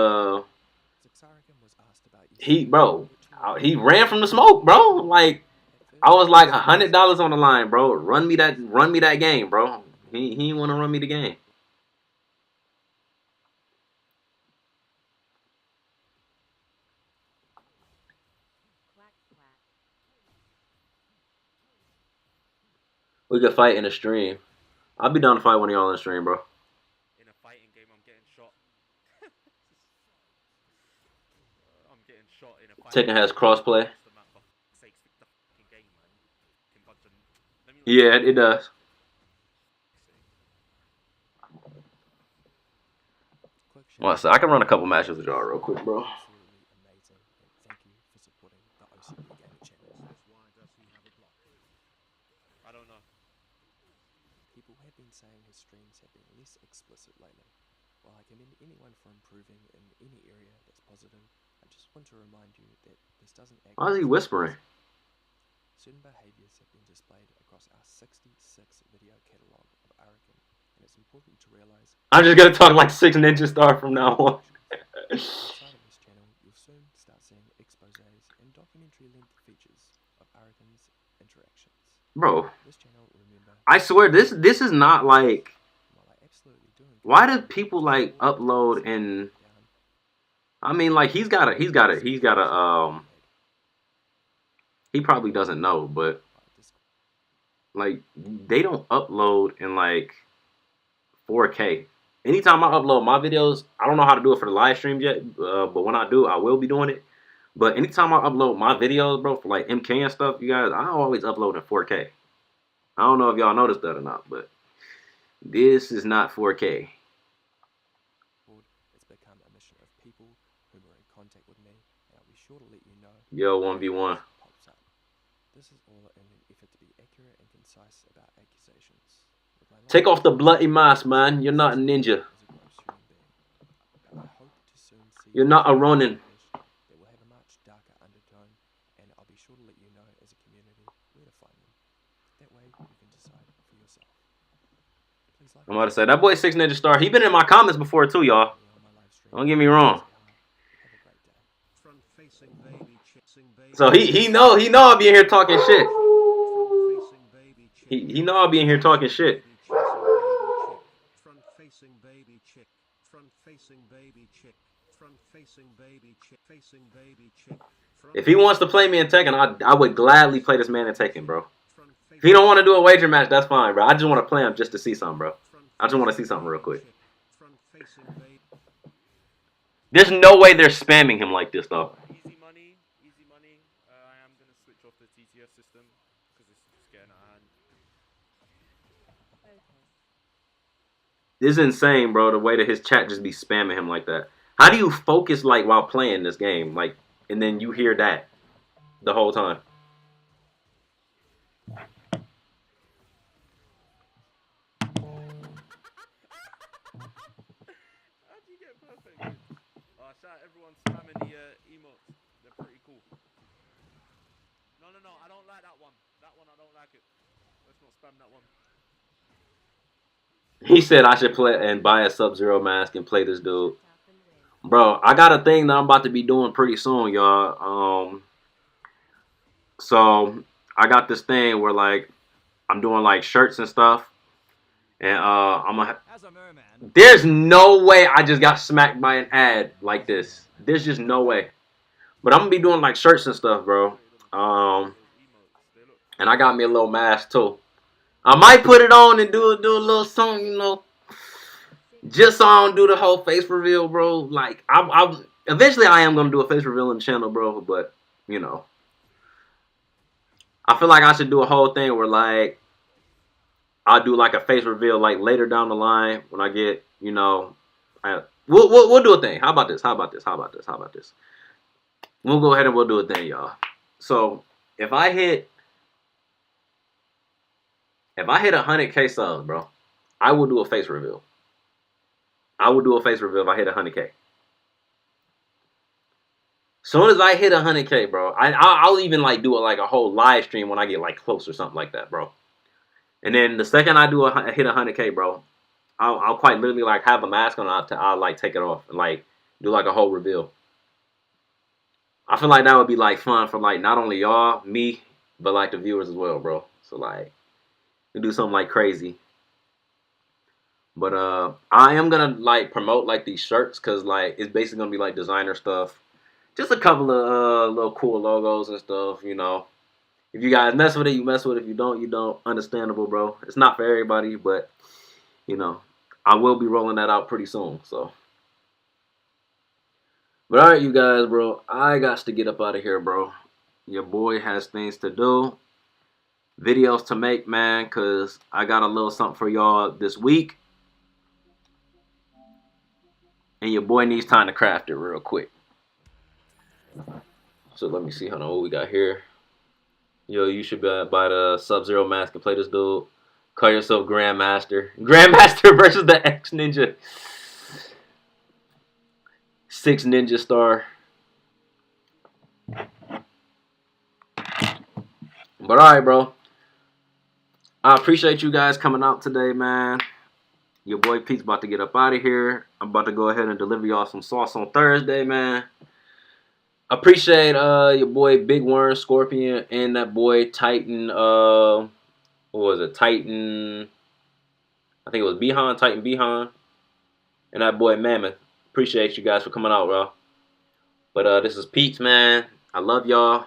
he ran from the smoke, bro. Like, I was like $100 on the line, bro. Run me that game, bro. He didn't want to run me the game. We could fight in a stream. I'll be down to fight one of y'all in the stream, bro.
In a fighting game, I'm getting shot. I'm getting shot in a fighting
Tekken has
game.
crossplay.
What's the matter? Sakes, fix the fucking game, man. Can bunch of- Let me look.
Yeah, it does. Well, so I can run a couple matches with y'all real quick, bro.
Absolutely amazing, and thank you for supporting the OCB Gamer channel.
I don't know.
People have been saying his streams have been less explicit lately. While I commend anyone for improving in any area that's positive, I just want to remind you that this doesn't act.
Why is he whispering?
Certain behaviors have been displayed across our 66 video catalog of Arakan, and it's important to realize
I'm just gonna talk like 6 Ninja Star from now on.
outside of this channel, you'll soon start seeing exposés and documentary-length features of Arakan's interactions.
Bro,
This channel, remember,
I swear this is not like.
while I absolutely do
Why do
encourage
people
you to
like
support
upload
the
and?
down,
I mean, like he's got a. He probably doesn't know, but like they don't upload in like 4K. Anytime I upload my videos, I don't know how to do it for the live stream yet, but when I do, I will be doing it. But anytime I upload my videos, bro, for like MK and stuff, you guys, I always upload in 4K. I don't know if y'all noticed that or not, but this is not 4K.
it's become a mission of people who are in contact with me, and I'll be sure to let you know.
Yo,
when
1v1.
this pops up. This is all in an effort to be accurate and concise about accusations. With my
Take
life,
off the bloody mask, man. You're not a ninja.
as a gross human being. But I hope to soon see
You're not a Ronin.
that will have a much darker undertone, and I'll be sure to let you know as a community where to find them. That way you can decide for yourself. Please like
I'm about to say that boy 6 Ninja Star. He been in my comments before too, y'all.
on my live stream.
Don't get me wrong.
Have a great day.
Front-facing baby, chasing baby.
So he know I'll be in here talking shit.
Front-facing baby, chick.
He know I'll be in here talking shit.
Front-facing baby chick. Front-facing baby chick. Front-facing baby chick. Facing baby chick.
If he wants to play me in Tekken, I would gladly play this man in Tekken, bro. If he don't want to do a wager match, that's fine, bro. I just want to play him just to see something, bro. I just want to see something real quick.
Front-facing baby.
There's no way they're spamming him like this, though.
Easy money, easy money. I am gonna switch off the TTS system because it's getting out of hand.
This is insane, bro, the way that his chat just be spamming him like that. How do you focus, like, while playing this game? Like, and then you hear that the whole time.
How'd you get perfect? Shout out everyone spamming the emotes. They're pretty cool. No, I don't like that one. That one, I don't like it. Let's not spam that one.
He said I should play and buy a Sub-Zero mask and play this dude. Bro, I got a thing that I'm about to be doing pretty soon, y'all. So I got this thing where like I'm doing like shirts and stuff, and I'm gonna. There's no way I just got smacked by an ad like this. There's just no way. But I'm gonna be doing like shirts and stuff, bro. And I got me a little mask too. I might put it on and do a little song, you know, just so I don't do the whole face reveal, bro. Like, eventually I am gonna do a face reveal on the channel, bro. But you know, I feel like I should do a whole thing where like I'll do like a face reveal like later down the line when I get, you know, we'll do a thing. How about this? We'll go ahead and we'll do a thing, y'all. So if I hit 100K subs, bro, I will do a face reveal. I will do a face reveal if I hit 100K. Soon as I hit 100K, bro, I'll even like do a whole live stream when I get like close or something like that, bro. And then the second I hit 100K, bro, I'll quite literally like have a mask on. I'll like take it off and like do like a whole reveal. I feel like that would be like fun for like not only y'all, me, but like the viewers as well, bro. So like, we do something like crazy. But I am gonna like promote like these shirts, cause like it's basically gonna be like designer stuff. Just a couple of little cool logos and stuff, you know. If you guys mess with it, you mess with it. If you don't, you don't. Understandable, bro. It's not for everybody, but you know, I will be rolling that out pretty soon. So, but all right, you guys, bro. I got to get up out of here, bro. Your boy has things to do, videos to make, man. Cause I got a little something for y'all this week. And your boy needs time to craft it real quick. So let me see. Hold on, what we got here. Yo, you should buy the Sub-Zero mask and play this dude. Call yourself Grandmaster. Grandmaster versus the X-Ninja. 6 Ninja Star. But alright, bro. I appreciate you guys coming out today, man. Your boy Pete's about to get up out of here. I'm about to go ahead and deliver y'all some sauce on Thursday, man. Appreciate your boy Big Worm Scorpion and that boy Titan. What was it? Titan. I think it was Behan. Titan Behan. And that boy Mammoth. Appreciate you guys for coming out, bro. But this is Pete's, man. I love y'all.